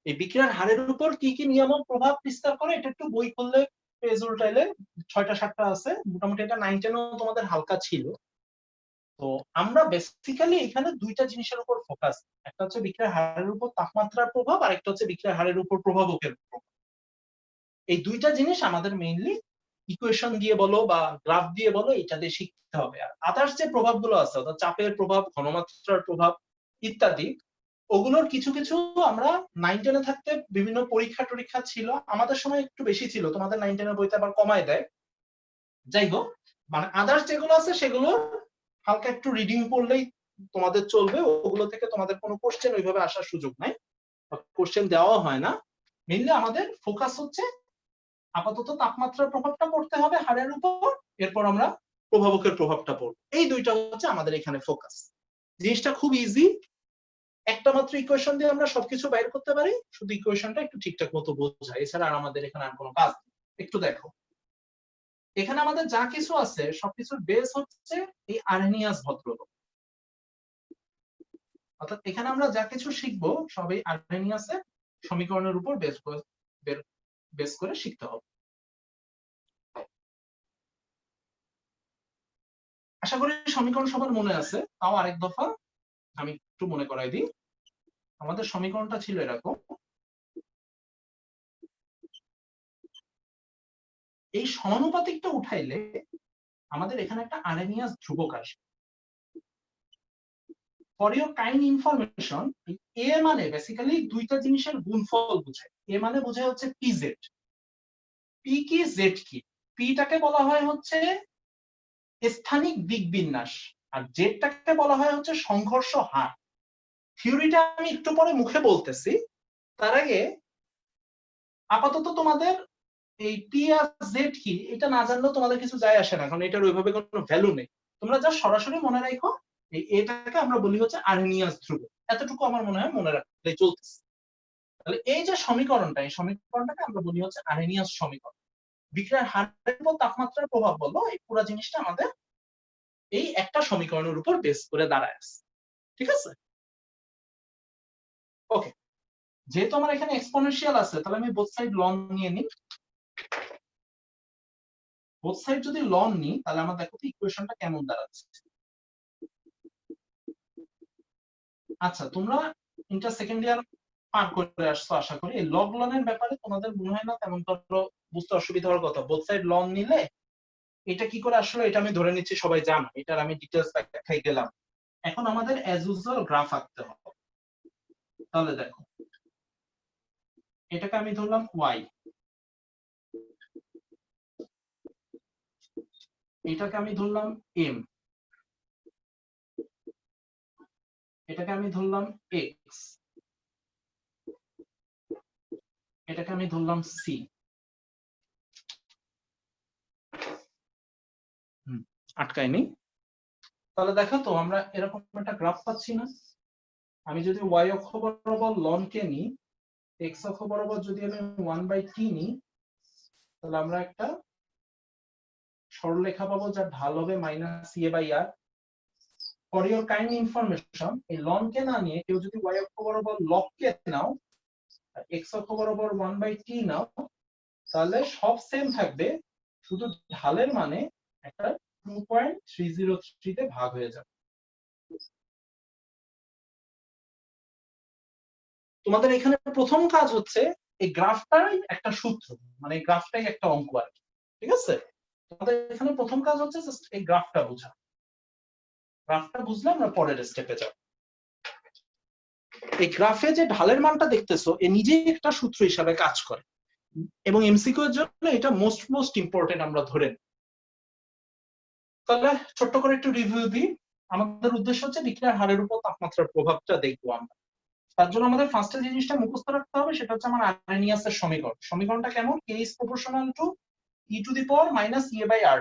এই বিক্রিয়ার হারের উপর কি কি নিয়ামক প্রভাব বিস্তার করে, এটা একটু বই খুললে পেজ উল্টাইলে 6টা 7টা আছে, মোটামুটি এটা 9 10 তোমাদের হালকা ছিল। তো আমরা বেসিক্যালি এখানে দুইটা জিনিসের উপর ফোকাস, একটা হচ্ছে বিক্রিয়ার হারের উপর তাপমাত্রার প্রভাব, আর একটা হচ্ছে বিক্রিয়ার হারের উপর প্রভাবকের প্রভাব। এই দুইটা জিনিস আমাদের মেইনলি ইকুয়েশন দিয়ে বলো বা গ্রাফ দিয়ে বলো, এটা দিয়ে শিখতে হবে। আর আদার্স যে প্রভাবগুলো আছে, অর্থাৎ চাপের প্রভাব, ঘনমাত্রার প্রভাব ইত্যাদি, ওগুলোর কিছু কিছু আমরা 9 10 থাকতে বিভিন্ন পরীক্ষা টরীক্ষা ছিল, আমাদের সময় একটু বেশি ছিল, তোমাদের 9 10 বইতে আবার কমায় দেয়। যাই হোক, মানে আদার্স যেগুলো আছে সেগুলো হালকা একটু রিডিং করলেই তোমাদের চলবে, ওগুলো থেকে তোমাদের কোনো কোশ্চেন ওইভাবে আসার সুযোগ নাই, কোশ্চেন দেওয়া হয় না। মেইনলি আমাদের ফোকাস হচ্ছে আপাতত তাপমাত্রার প্রভাবটা পড়তে হবে হাড়ের উপর, এরপর আমরা প্রভাবকের প্রভাবটা পড়বে। এই দুইটা হচ্ছে আমাদের এখানে ফোকাস। জিনিসটা খুব ইজি, একটা মাত্র ইকুয়েশন দিয়ে আমরা সবকিছু বাইর করতে পারি, শুধু ইকুয়েশনটা একটু ঠিকঠাক মতো বোঝা, এছাড়া আর আমাদের এখানে আর কোনো কাজ নেই। একটু দেখো এখানে আমাদের যা কিছু আছে সবকিছুর বেস হচ্ছে এই আরহেনিয়াস ভদ্রলোক, অর্থাৎ এখানে আমরা যা কিছু শিখবো সবই আরহেনিয়াসের সমীকরণের উপর বেস করে শিখতে হবে। আশা করি সমীকরণ সবার মনে আছে, তাও আরেক দফা আমি একটু মনে করাই দিই। আমাদের সমীকরণটা ছিল এরকম, এই সমানুপাতিকটা উঠাইলে আমাদের এখানে একটা আরহেনিয়াস ধ্রুবক আসবে। ফর ইওর কাইন্ড ইনফরমেশন, এ মানে বেসিক্যালি দুইটা জিনিসের গুণফল বোঝায়। এ মানে বোঝায় হচ্ছে পি জেড। পি কি জেড কি? পিটাকে বলা হয় হচ্ছে স্থানিক দিক বিন্যাস, আর জেডটাকে বলা হয় হচ্ছে সংঘর্ষ হার। থিওরিটা আমি একটু পরে মুখে বলতেছি, তার আগে আপাতত তোমাদের এই পি আর জেড কি এটা না জানলেও তোমাদের কিছু যায় আসে না, কারণ এটার ওইভাবে কোনো ভ্যালু নেই। তোমরা যা সরাসরি মনে রাখো এই এটাকে আমরা বলি হচ্ছে আরহেনিয়াস ধ্রুবক, এতটুকু আমার মনে হয় মনে রাখলে চলতেছে। তাহলে এই যে সমীকরণটা, এই সমীকরণটাকে আমরা বলি হচ্ছে আরহেনিয়াস সমীকরণ। বিক্রিয়ার হারের উপর তাপমাত্রার প্রভাব বললো, এই পুরো জিনিসটা আমাদের এই একটা সমীকরণের উপর বেস করে দাঁড়ায় আছে। ঠিক আছে, ওকে। যেহেতু আমার এখানে এক্সপোনেনশিয়াল আছে, তাহলে আমি বোথ সাইড লন নিয়ে নিই। বোথ সাইড যদি লন নিই তাহলে আমার দেখো তো ইকুয়েশনটা কেমন দাঁড়াচ্ছে। আচ্ছা, তোমরা ইন্টার সেকেন্ড ইয়ার পার করে আসছো আশা করি। এই লগ লনের ব্যাপারে তোমাদের মনে হয় না তেমন বুঝতে অসুবিধা হওয়ার কথা। বোথ সাইড লন নিলে এটা কি করে আসলে এটা আমি ধরে নিচ্ছি সবাই জানো, এটার আমি ডিটেইলস ব্যাখ্যায় গেলাম। এখন আমাদের অ্যাজ ইউজুয়াল গ্রাফ আঁকতে হবে। তাহলে দেখো এটাকে আমি ধরলাম ওয়াই, এটাকে আমি ধরলাম এম, এটাকে আমি ধরলাম এক্স, এটাকে আমি ধরলাম সি। আটকায়নি? তাহলে দেখো তো আমরা এরকম একটা গ্রাফ পাচ্ছি না? আমি যদি ওয়াই অক্ষ বরাবর লন কে নিই, এক্স অক্ষ বরাবর যদি আমি 1/t নিই, তাহলে আমরা একটা সরলরেখা পাবো যার ঢাল হবে -a/r। For your kind information, এই লন কে না নিয়ে কেউ যদি ওয়াই অক্ষ বরাবর লগ কে নাও আর এক্স অক্ষ বরাবর 1/t নাও, তাহলে সব সেম থাকবে, শুধু ঢালের মানে একটা 2.303 তে ভাগ হয়ে যাবে। তোমাদের এখানে প্রথম কাজ হচ্ছে এই গ্রাফটাই একটা সূত্র, মানে এই গ্রাফটাই একটা অঙ্ক আর কি। ঠিক আছে, তোমাদের এখানে প্রথম কাজ হচ্ছে জাস্ট এই গ্রাফটা বোঝা। গ্রাফটা বুঝলে আমরা পরের স্টেপে যাব। এই গ্রাফে যে ঢালের মানটা দেখতেছো এ নিজেই একটা সূত্র হিসাবে কাজ করে, এবং এমসিকিউ এর জন্য এটা মোস্ট ইম্পর্টেন্ট আমরা ধরে নিই। তাহলে ছোট্ট করে একটু রিভিউ দিই। আমাদের উদ্দেশ্য হচ্ছে বিক্রিয়ার হারের উপর তাপমাত্রার প্রভাবটা দেখবো আমরা। তার জন্য আমাদের ফার্স্টে যে জিনিসটা মুখস্থ রাখতে হবে সেটা হচ্ছে আমার আরহেনিয়াসের সমীকরণ। সমীকরণটা কেমন? k is proportional to e to the power minus a/r।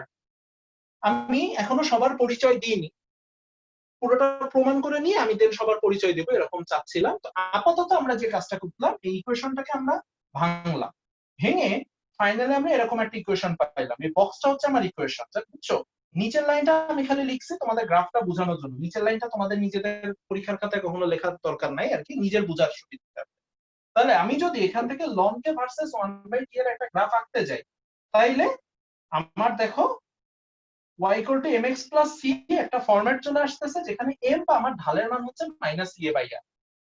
আমি এখনো সবার পরিচয় দিইনি, পুরোটা প্রমাণ করে নিয়ে আমি দেন সবার পরিচয় দেবো এরকম চাচ্ছিলাম। তো আপাতত আমরা যে কাজটা করলাম, এই ইকুয়েশনটাকে আমরা ভাঙলাম, ভেঙে ফাইনালি আমরা এরকম একটা ইকুয়েশন পাইলাম। এই বক্সটা হচ্ছে আমার ইকুয়েশন, বুঝছো? নিচের লাইনটা আমি খালি লিখছি তোমাদের গ্রাফটা বোঝানোর জন্য। নিচের লাইনটা তোমাদের নিজেদের পরীক্ষার খাতায় কখনো লেখার দরকার নাই আর কি, নিজের বোঝার সুবিধা। তাহলে আমি যদি এখান থেকে লন কে ভার্সেস 1/t এর একটা গ্রাফ আঁকতে যাই, তাইলে আমার দেখো y equal to mx plus c একটা ফরম্যাট চলে আসতেছে, যেখানে m বা আমার ঢালের মান হচ্ছে -a/r।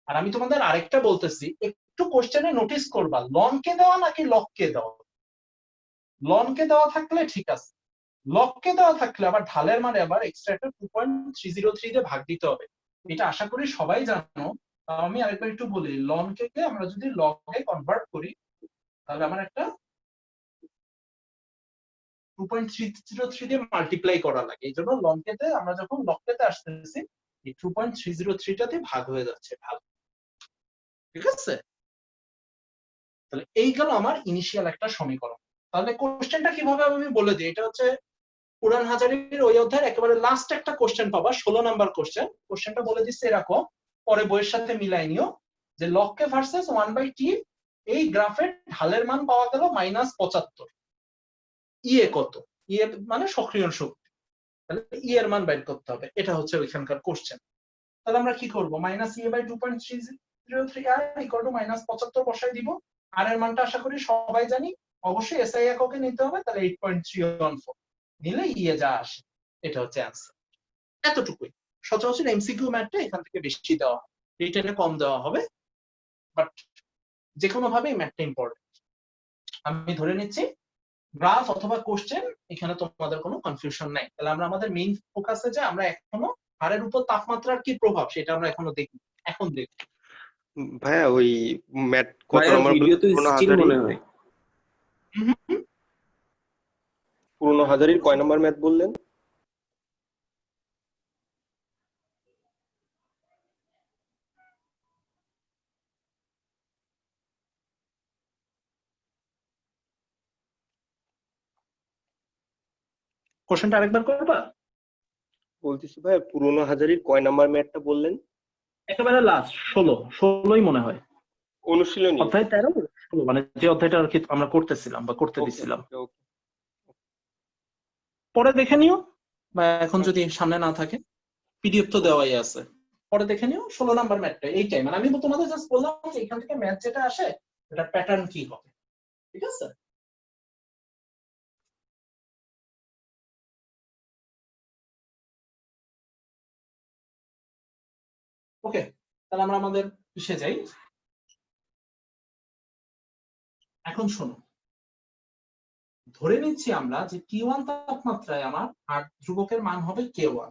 আর আমি তোমাদের আরেকটা বলতেছি, একটু কোশ্চেনে নোটিস করবা, লন কে দেওয়া নাকি লগ কে দেওয়া। লন কে দেওয়া থাকলে ঠিক আছে, লগ কে দেওয়া থাকলে আবার ঢালের মানে আবার এক্সট্রা একটা 2.303 দিয়ে ভাগ দিতে হবে। এটা আশা করি সবাই জানো। আমি আরেকবার একটু বলি, লন কে আমরা যদি লগে কনভার্ট করি তাহলে আমার একটা 2.303 দিয়ে মাল্টিপ্লাই করা লাগে। এই জন্য লন কেতে আমরা যখন লগ কেতে আসতেছি এই 2.303 টা দিয়ে ভাগ হয়ে যাচ্ছে। ভালো, ঠিক আছে। তাহলে এই গেল আমার ইনিশিয়াল একটা সমীকরণ। তাহলে কোশ্চেনটা কিভাবে আমি বলে দিই, এটা হচ্ছে উড়ান হাজারির ওই অধ্যায়ের একেবারে লাস্ট একটা কোশ্চেন পাবা, 16 নাম্বার কোশ্চেন। কোশ্চেনটা বলে দিচ্ছে এরকম, পরে বইয়ের সাথে মিলাই নিও, যে লক্কে ভার্সেস 1/t এই গ্রাফের ঢালের মান পাওয়া গেল -75। ইয়ে কত? ইয়ে মানে সক্রিয় শক্তি, তাহলে ই এর মান বের করতে হবে। এটা হচ্ছে ওইখানকার কোশ্চেন। তাহলে আমরা কি করব? -e/2.303r = -75 বসাই দিব। আর এর মানটা আশা করি সবাই জানি, অবশ্যই এসআই এককে নিতে হবে, তাহলে 8.314 নিলে ইয়ে যা আসে এটা হচ্ছে অ্যানসার। এতটুকুই। সচরাচর এমসিকিউ ম্যাথটা এখান থেকে বেশি দেওয়া হয়, রিটেনে কম দেওয়া হবে, বাট যে কোনো ভাবে এই ম্যাথটা ইম্পর্টেন্ট। আমি ধরে নিচ্ছি গ্রাফ অথবা কোশ্চেন এখানে তোমাদের কোনো কনফিউশন নাই। তাহলে আমরা আমাদের মেইন ফোকাসে যে আমরা এখনো হাড়ের উপর তাপমাত্রার কি প্রভাব সেটা আমরা এখনো দেখি। এখন দেখি ভাইয়া ওই ম্যাথ কত ভাইয়া নাম্বার ভিডিও তো পুরনো স্টিল হাজারি, মনে হয়। পুরনো হাজারির কয় নাম্বার ম্যাথ বললেন? কোশ্চেনটা আরেকবার করবা? বলতেছি ভাইয়া পুরনো হাজারির কয় নাম্বার ম্যাথটা বললেন? একেবারে লাস্ট 16ই মনে হয়, অনুশীলনী। অধ্যায় 13 16, মানে যে অধ্যায়টা আর কি আমরা করতেছিলাম বা করতে দিছিলাম। পরে দেখে নিও, বা এখন যদি সামনে না থাকে পিডিএফ তো দেওয়াই আছে, পরে দেখে নিও 16 নাম্বার ম্যাথটা এইটাই। মানে আমি তোমাদের জাস্ট বললাম যে এখান থেকে ম্যাথ যেটা আসে এটা প্যাটার্ন কি হবে, ঠিক আছে? ওকে, তাহলে আমরা আমাদের পিছে যাই। এখন শোনো, ধরে নিচ্ছি আমরা যে T1 তাপমাত্রায় আমার হাড় ধ্রুবকের মান হবে K1,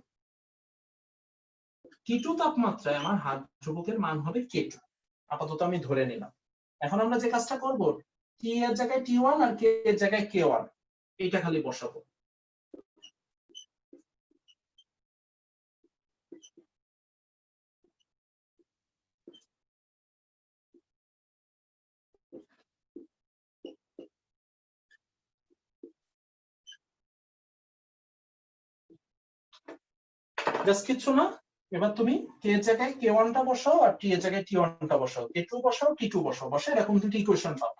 T2 তাপমাত্রায় আমার হাড় ধ্রুবকের মান হবে K2। আপাতত আমি ধরে নিলাম। এখন আমরা যে কাজটা করব, T এর জায়গায় T1 আর K এর জায়গায় K1 এইটা খালি বসাবো। জাস্ট কিচ্ছু না, এবার তুমি K এর জায়গায় K1 টা বসাও আর T এর জায়গায় T1 টা বসাও, K2 বসাও T2 বসাও, বসে এরকম দুটি ইকুয়েশন পাবো।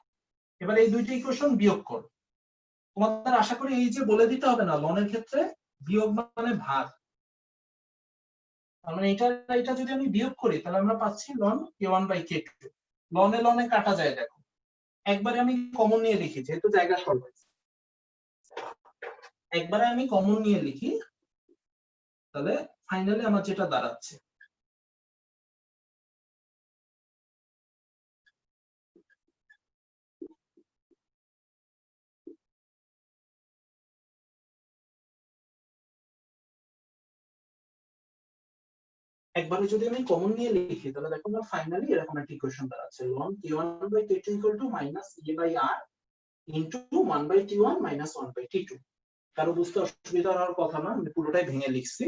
এবার এই দুইটি ইকুয়েশন বিয়োগ করো। তোমাদের আশা করি এই যে বলে দিতে হবে না, লনের ক্ষেত্রে বিয়োগ মানে ভাগ। তার মানে এটা যদি আমি বিয়োগ করি তাহলে আমরা পাচ্ছি লন K1/K2। লনে লনে কাটা যায়, দেখো একবারে আমি কমন নিয়ে লিখি, যেহেতু জায়গা স্বল্প, একবারে আমি কমন নিয়ে লিখি, তাহলে ফাইনালি আমার যেটা দাঁড়াচ্ছে একবারে যদি আমি কমন নিয়ে লিখি তাহলে দেখো না ফাইনালি এরকম একটা ইকুয়েশন দাঁড়াচ্ছে, ln K1/K2 = -a/r into 1/T1 - 1/T2। কারো বুঝতে অসুবিধা হওয়ার কথা না, আমি পুরোটাই ভেঙে লিখছি।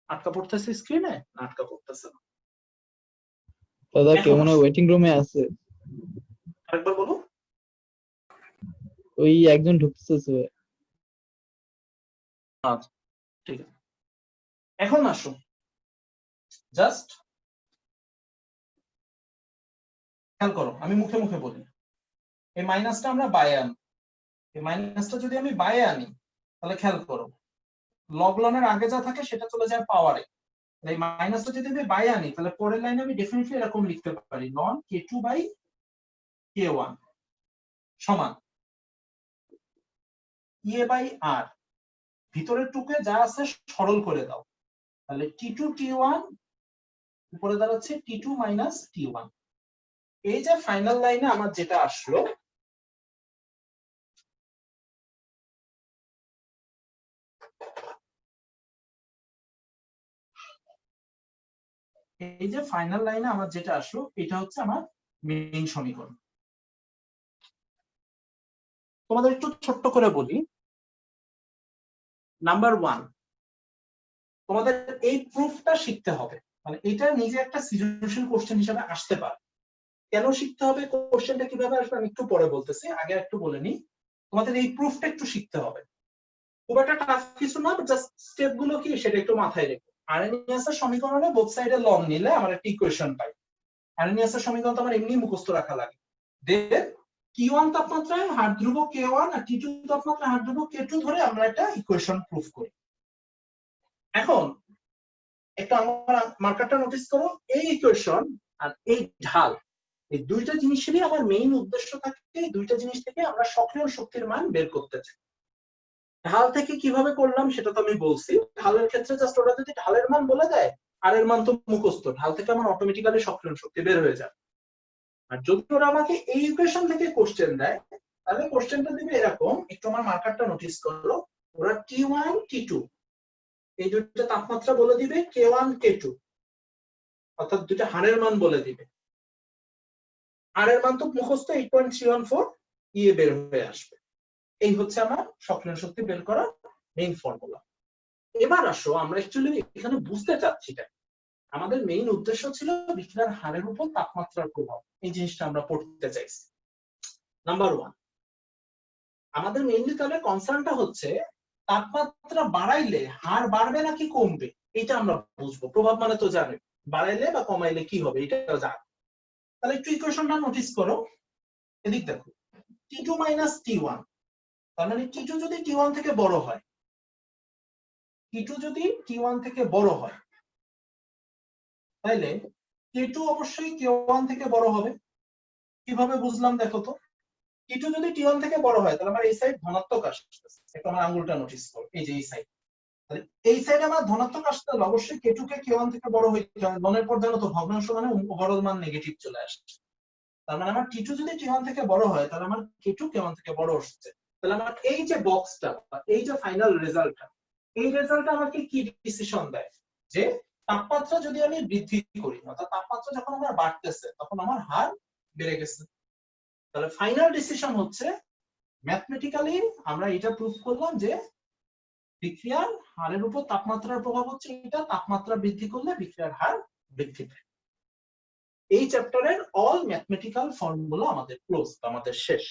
আটকা পড়তেছে স্ক্রিনে? আটকা পড়তেছে না দাদা, কেউ মনে হয় ওয়েটিং রুমে আছে। আরেকবার বলো। ওই একজন ঢুকতেছে। আচ্ছা ঠিক আছে, এখন আসো জাস্ট খেয়াল করো, আমি মুখে মুখে বলি। এই মাইনাসটা আমরা বাইরে আনি, এই মাইনাসটা যদি আমি বাইরে আনি তাহলে খেয়াল করো লগ লনের আগে যা থাকে সেটা চলে যায় পাওয়ারে। এই মাইনাসটা যদি আমি বাইরে আনি তাহলে পরের লাইনে আমি ডেফিনেটলি এরকম লিখতে পারি, ln K2/K1 সমান a/r, ভিতরের টুকে যা আছে সরল করে দাও, তাহলে T2 T1 উপরে দাঁড়াচ্ছে T2 - T1। এই যে ফাইনাল লাইনে আমার যেটা আসলো, এই যে ফাইনাল লাইনে আমার যেটা আসলো এটা হচ্ছে আমার মেইন সমীকরণ। তোমাদের একটু ছোট্ট করে বলি, নাম্বার 1 তোমাদের এই প্রুফটা শিখতে হবে, মানে এটা নিজে একটা সৃজনশীল কোশ্চেন হিসেবে আসতে পারে। কেন শিখতে হবে, কোশ্চেনটা কিভাবে আসবে আমি একটু পরে বলতেছি, আগে একটু বলে নিই। তোমাদের এই প্রুফটা একটু শিখতে হবে। খুব একটা টাফ কিছু না, জাস্ট স্টেপ গুলো কি সেটা একটু মাথায় রেখো। আরএনএসের সমীকরণে বোথ সাইডে লব নিলে আমরা একটা ইকুয়েশন পাই। আরএনএসের সমীকরণ তো আমার এমনি মুখস্থ রাখা লাগে। দেন T1 তাপমাত্রায় হার ধ্রুবক K1 আর T2 তাপমাত্রায় হার ধ্রুবক K2 ধরে আমরা একটা ইকুয়েশন প্রুফ করি। এখন একটা আমার মার্কারটা নোটিস করো, এই ইকুয়েশন আর এই ঢাল, এই দুইটা জিনিসেরই আমার মেইন উদ্দেশ্য থাকে এই দুইটা জিনিস থেকে আমরা সক্রিয় শক্তির মান বের করতে চাই। ঢাল থেকে কিভাবে করলাম সেটা তো আমি বলছি। ঢালের ক্ষেত্রে জাস্ট ওরা যদি ঢালের মান বলে দেয় আর এর মান তো মুখস্থ, ঢাল থেকে আমার অটোমেটিক্যালি সক্রিয় শক্তি বের হয়ে যায়। আর যদি ওরা আমাকে এই ইকুয়েশন থেকে কোশ্চেন দেয় তাহলে কোশ্চেনটা দিবে এরকম, একটু আমার মার্কারটা নোটিস করো, ওরা T1 T2 এই দুইটা তাপমাত্রা বলে দিবে, K1 K2 অর্থাৎ দুইটা হারের মান বলে দিবে। হারের মান তো মুখস্থ 8.314 ইয়ে বের হয়ে আসবে। এই হচ্ছে আমার সক্রিয় শক্তি বের করার মেইন ফর্মুলা। এবার আসো আমরা অ্যাকচুয়ালি এখানে বুঝতে চাচ্ছি না, আমাদের মেইন উদ্দেশ্য ছিল বিক্রিয়ার হারের উপর তাপমাত্রার প্রভাব, এই জিনিসটা আমরা পড়তে চাইছি। নাম্বার 1, আমাদের মেইনলি তাহলে কনসার্নটা হচ্ছে তাপমাত্রা বাড়াইলে হার বাড়বে নাকি কমবে, এটা আমরা বুঝবো। প্রভাব মানে তো জানে, বাড়াইলে বা কমাইলে কি হবে এটা জানো। তাহলে একটু ইকুয়েশনটা নোটিস করো, এদিক দেখো, T2 - T1, তার মানে T2 যদি T1 থেকে বড় হয়, T2 যদি T1 থেকে বড় হয় তাহলে K2 অবশ্যই K1 থেকে বড় হবে। কিভাবে বুঝলাম দেখো তো, T2 যদি T1 থেকে বড় হয় তাহলে আমার এই সাইড ধনাত্মক আসতেছে, একটু আমার আঙ্গুলটা নোটিস করো, এই যে এই সাইড, তাহলে এই সাইডে আমার ধনাত্মক আসতে হলে অবশ্যই K2 কে K1 থেকে বড় হইতে হবে। মনের পর জানো তো ভগ্নাংশ মানে ওভারঅল মান নেগেটিভ চলে আসছে, তার মানে আমার T2 যদি T1 থেকে বড় হয় তাহলে আমার K2 K1 থেকে বড় আসছে। তাহলে আমার এই যে বক্সটা বা এই যে ফাইনাল রেজাল্টটা, এই রেজাল্টটা আমাকে কি ডিসিশন দেয় যে তাপমাত্রা যদি আমি বৃদ্ধি করি, অর্থাৎ তাপমাত্রা যখন আমার বাড়তেছে তখন আমার হার বেড়ে গেছে। তাহলে ফাইনাল ডিসিশন হচ্ছে ম্যাথমেটিক্যালি আমরা এটা প্রুফ করলাম যে বিক্রিয়ার হারের উপর তাপমাত্রার প্রভাব হচ্ছে এটা, তাপমাত্রা বৃদ্ধি করলে বিক্রিয়ার হার বৃদ্ধি পায়। এই চ্যাপ্টারের অল ম্যাথমেটিক্যাল ফর্মুলা আমাদের ক্লোজ, আমাদের শেষ।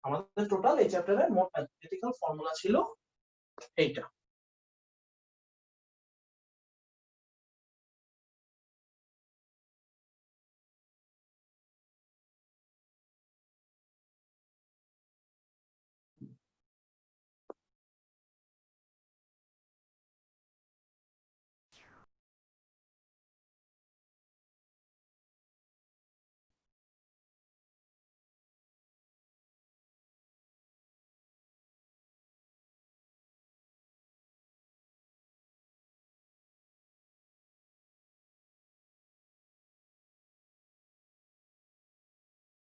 আমাদের টোটাল এই চ্যাপ্টারের মোট ম্যাথমেটিক্যাল ফর্মুলা ছিল এইটা।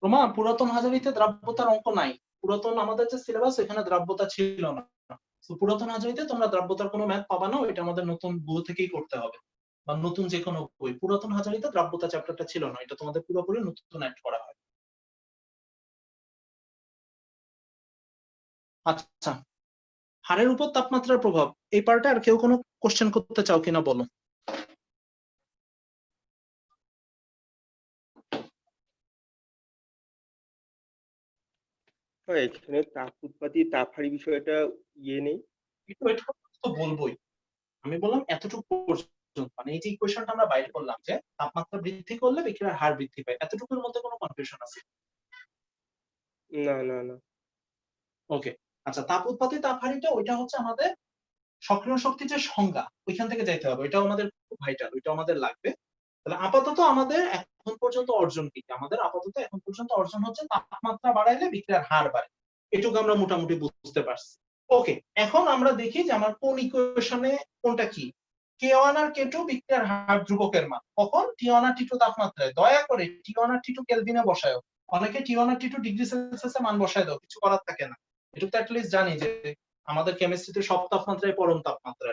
রোমা, পুরাতন হাজারিতে দ্রাব্যতার অঙ্ক নাই। পুরাতন আমাদের যে সিলেবাস এখানে দ্রাব্যতা ছিল না। তো পুরাতন হাজারিতে তোমরা দ্রাব্যতার কোনো ম্যাথ পাবা না, এটা আমাদের নতুন বই থেকেই করতে হবে বা নতুন যে কোনো বই। পুরাতন হাজারিতে দ্রাব্যতা চ্যাপ্টারটা ছিল না, এটা তোমাদের পুরোপুরি নতুন অ্যাড করা হয়। আচ্ছা, হারের উপর তাপমাত্রার প্রভাব এই পার্টে আর কেউ কোনো কোশ্চেন করতে চাও কিনা বলো। এখানে তাপ উৎপাদী তাপ হারি বিষয়টা ইয়ে নেই। এটা তো বলবোই, আমি বললাম এতটুকু পর্যন্ত, মানে এই যে ইকুয়েশনটা আমরা বাইর করলাম যে তাপমাত্রা বৃদ্ধি করলে বিক্রিয়ার হার বৃদ্ধি পায়, এতটুকুর মধ্যে কোনো কনফিউশন আছে? না না না। ওকে, আচ্ছা, তাপ উৎপাদী তাপ হারিটা ওইটা হচ্ছে আমাদের সক্রিয় শক্তির যে সংজ্ঞা, ওইখান থেকে যাইতে হবে, ওইটাও আমাদের খুব ভাইটাল, ওইটাও আমাদের লাগবে। তাহলে আপাতত আমাদের এখন পর্যন্ত অর্জন কি? আমাদের আপাতত এখন পর্যন্ত অর্জন হচ্ছে তাপমাত্রা বাড়াইলে বিক্রিয়ার হার বাড়ে, এটুকু আমরা মোটামুটি বুঝতে পারছি। ওকে, এখন আমরা দেখি যে আমার কোন ইকুয়েশনে কোনটা কি। K1 আর K2 বিক্রিয়ার হার ধ্রুবকের মান কখন? T1 আর T2 তাপমাত্রায়। দয়া করে T1 আর T2 কেলভিনে বসায়ও। অনেকে T1 আর T2 ডিগ্রি সেলসিয়াসে মান বসায় দাও, কিছু করার থাকে না। এটুকু অ্যাট লিস্ট জানি যে আমাদের কেমিস্ট্রিতে সব তাপমাত্রায় পরম তাপমাত্রা।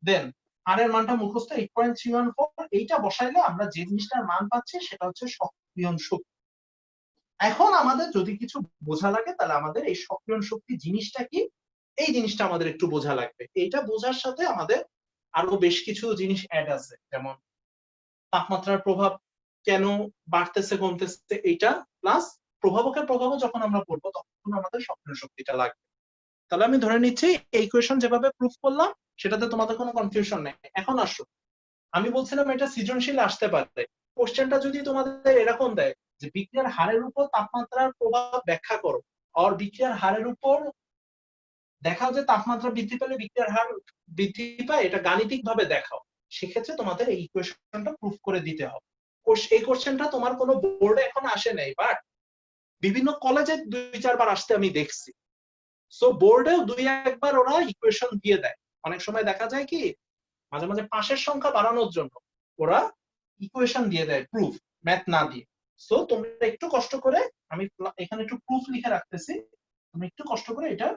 দেন আর এর মানটা মুখস্থ 8.314, এইটা বসাইলে আমরা যে জিনিসটার মান পাচ্ছি সেটা হচ্ছে সক্রিয়ণ শক্তি। এখন আমাদের যদি কিছু বোঝা লাগে তাহলে আমাদের এই সক্রিয়ণ শক্তি জিনিসটা কি, এই জিনিসটা আমাদের একটু বোঝা লাগবে। এইটা বোঝার সাথে আমাদের আরো বেশ কিছু জিনিস অ্যাড আছে, যেমন তাপমাত্রার প্রভাব কেন বাড়তেছে কমতেছে এইটা, প্লাস প্রভাবকের প্রভাবও যখন আমরা পড়বো তখন আমাদের সক্রিয় শক্তিটা লাগবে। তাহলে আমি ধরে নিচ্ছি এই ইকুয়েশন যেভাবে প্রুফ করলাম সেটাতে তোমাদের কোনো কনফিউশন নেই। এখন আসো, আমি বলছিলাম এটা সৃজনশীল আসতে পারে। কোশ্চেনটা যদি তোমাদের এরকম দেয় যে বিক্রিয়ার হারের উপর তাপমাত্রার প্রভাব ব্যাখ্যা করো, আর বিক্রিয়ার হারের উপর দেখাও যে তাপমাত্রা বৃদ্ধি পেলে বিক্রিয়ার হার বৃদ্ধি পায়, এটা গাণিতিক ভাবে দেখাও, সেক্ষেত্রে তোমাদের এই ইকুয়েশনটা প্রুফ করে দিতে হবে। এই কোশ্চেনটা তোমার কোনো বোর্ডে এখন আসে নাই, বাট বিভিন্ন কলেজে 2-4 বার আসতে আমি দেখছি। সো বোর্ডেও 2-1 বার ওরা ইকুয়েশন দিয়ে দেয়। অনেক সময় দেখা যায় কি মাঝে মাঝে পাশের সংখ্যা বাড়ানোর জন্য ওরা ইকুয়েশন দিয়ে দেয় প্রুফ, ম্যাথ না দিয়ে। সো তোমরা একটু কষ্ট করে, আমি এখানে একটু প্রুফ লিখে রাখতেছি, তুমি একটু কষ্ট করে এটা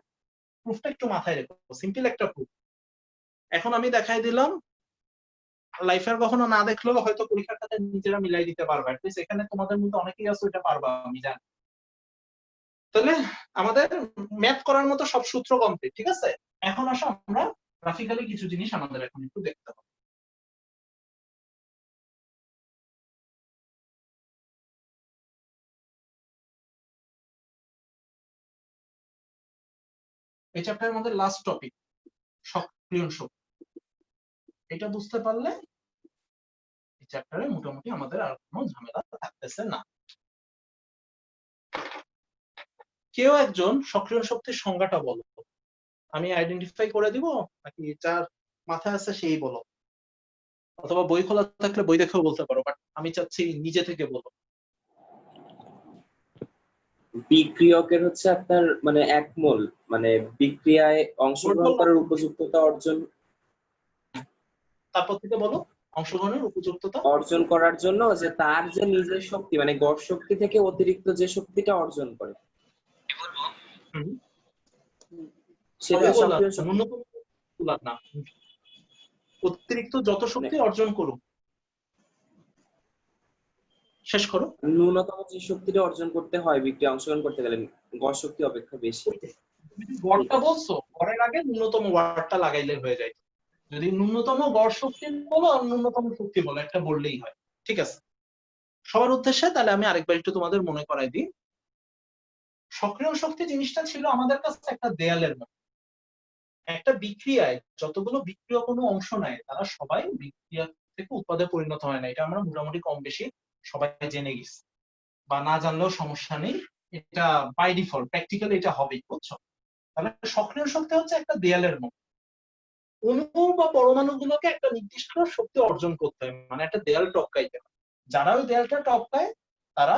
প্রুফটা একটু মাথায় রেখো, সিম্পল একটা প্রুফ। এখন আমি দেখাই দিলাম, লাইফের কখনো না দেখলেও হয়তো পরীক্ষার খাতে নিজেরা মিলাই দিতে পারবে। অ্যাটলিস্ট এখানে তোমাদের মধ্যে অনেকেই আছে এটা পারবা, আমি জানি। তাহলে আমাদের ম্যাথ করার মতো সব সূত্র কমপ্লিট, ঠিক আছে? এখন আসো আমরা গ্রাফিক্যালি কিছু জিনিস আমাদের এখন একটু দেখতে হবে। এই চ্যাপ্টারের মধ্যে লাস্ট টপিক সক্রিয়ণ শক্তি। এটা বুঝতে পারলে এই চ্যাপ্টারে মোটামুটি আমাদের আর কোনো ঝামেলা থাকতেছে না। কেউ একজন সক্রিয়ণ শক্তির সংজ্ঞাটা বলো, আমি আইডেন্টিফাই করে দিব, নাকি যার মাথায় আছে সেই বলো, অথবা বই খোলা থাকলে বই দেখেও বলতে পারো, বাট আমি চাচ্ছি নিজে থেকে বলো। বিক্রিয়কের হচ্ছে আপনার মানে এক মোল, মানে বিক্রিয়ায় অংশগ্রহণ করার উপযুক্ততা অর্জন, তারপর থেকে বলো অংশগ্রহণের উপযুক্ততা অর্জন করার জন্য যে তার যে নিজের শক্তি মানে গড় শক্তি থেকে অতিরিক্ত যে শক্তিটা অর্জন করে সেটা সক্রিয় শক্তি। ন্যূনতম না, অতিরিক্ত যত শক্তি অর্জন করুক, শেষ করো। ন্যূনতম যে শক্তিটা অর্জন করতে হয় বিক্রিয়া অংশগ্রহণ করতে গেলে গড় শক্তি অপেক্ষা বেশি। গড়টা বলছো, গড়ের আগে ন্যূনতম ওয়ার্ডটা লাগাইলে হয়ে যায়। যদি ন্যূনতম গড় শক্তি বলো আর ন্যূনতম শক্তি বলো, একটা বললেই হয়, ঠিক আছে? সবার উদ্দেশ্যে তাহলে আমি আরেকবার একটু তোমাদের মনে করাই দিই। সক্রিয় শক্তি জিনিসটা ছিল আমাদের কাছে একটা দেয়ালের মতো। একটা বিক্রিয়ায় যতগুলো বিক্রিয়া কোনো অংশ নেয় তারা সবাই বিক্রিয়া থেকে উৎপাদে পরিণত হয় না, এটা আমরা মোটামুটি কম বেশি সবাই জেনে গেছি, বা না জানলেও সমস্যা নেই, এটা বাই ডিফল্ট প্র্যাকটিক্যালি এটা হবেই, বুঝছো? তাহলে সক্রিয় শক্তি হচ্ছে একটা দেয়ালের মতো। অণু বা পরমাণু গুলোকে একটা নির্দিষ্ট শক্তি অর্জন করতে হয়, মানে একটা দেয়াল টপকাইতে হয়। যারা ওই দেয়ালটা টপকায় তারা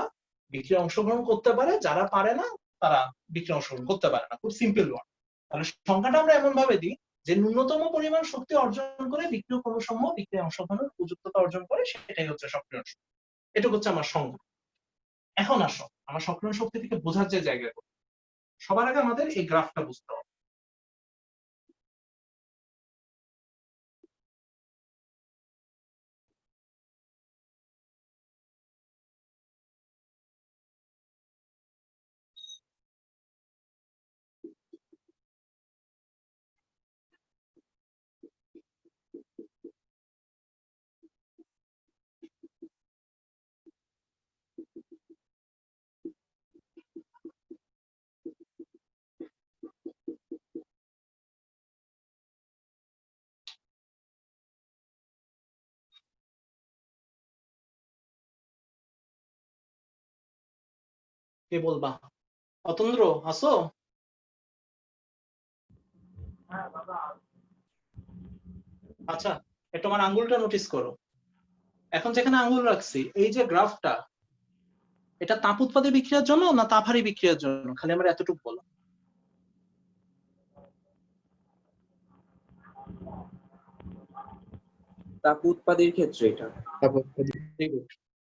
বিক্রিয়া অংশগ্রহণ করতে পারে, যারা পারে না তারা বিক্রিয়া অংশগ্রহণ করতে পারে না। খুব সিম্পল ওয়ার্ড। তাহলে সংখ্যাটা আমরা এমন ভাবে দিই যে ন্যূনতম পরিমাণ শক্তি অর্জন করে বিক্রিয় ক্রমসমূহ বিক্রিয়া অংশগ্রহণের উপযুক্ততা অর্জন করে, সেটাই হচ্ছে সক্রিয় শক্তি। এটা হচ্ছে আমার সংজ্ঞা। এখন আসো আমার সক্রিয় শক্তি থেকে বোঝার যে জায়গাটা, সবার আগে আমাদের এই গ্রাফটা বুঝতে হবে। কে বলবা? অতন্দ্র আসো? আচ্ছা, একটু আমার আঙ্গুলটা নোটিস করো। এখন যেখানে আঙ্গুল রাখছি এই যে গ্রাফটা, এটা তাপ উৎপাদী বিক্রিয়ার জন্য না তাপহারী বিক্রিয়ার জন্য? খালি আমরা এতটুকু বলো। তাপ উৎপাদীর ক্ষেত্রে এটা।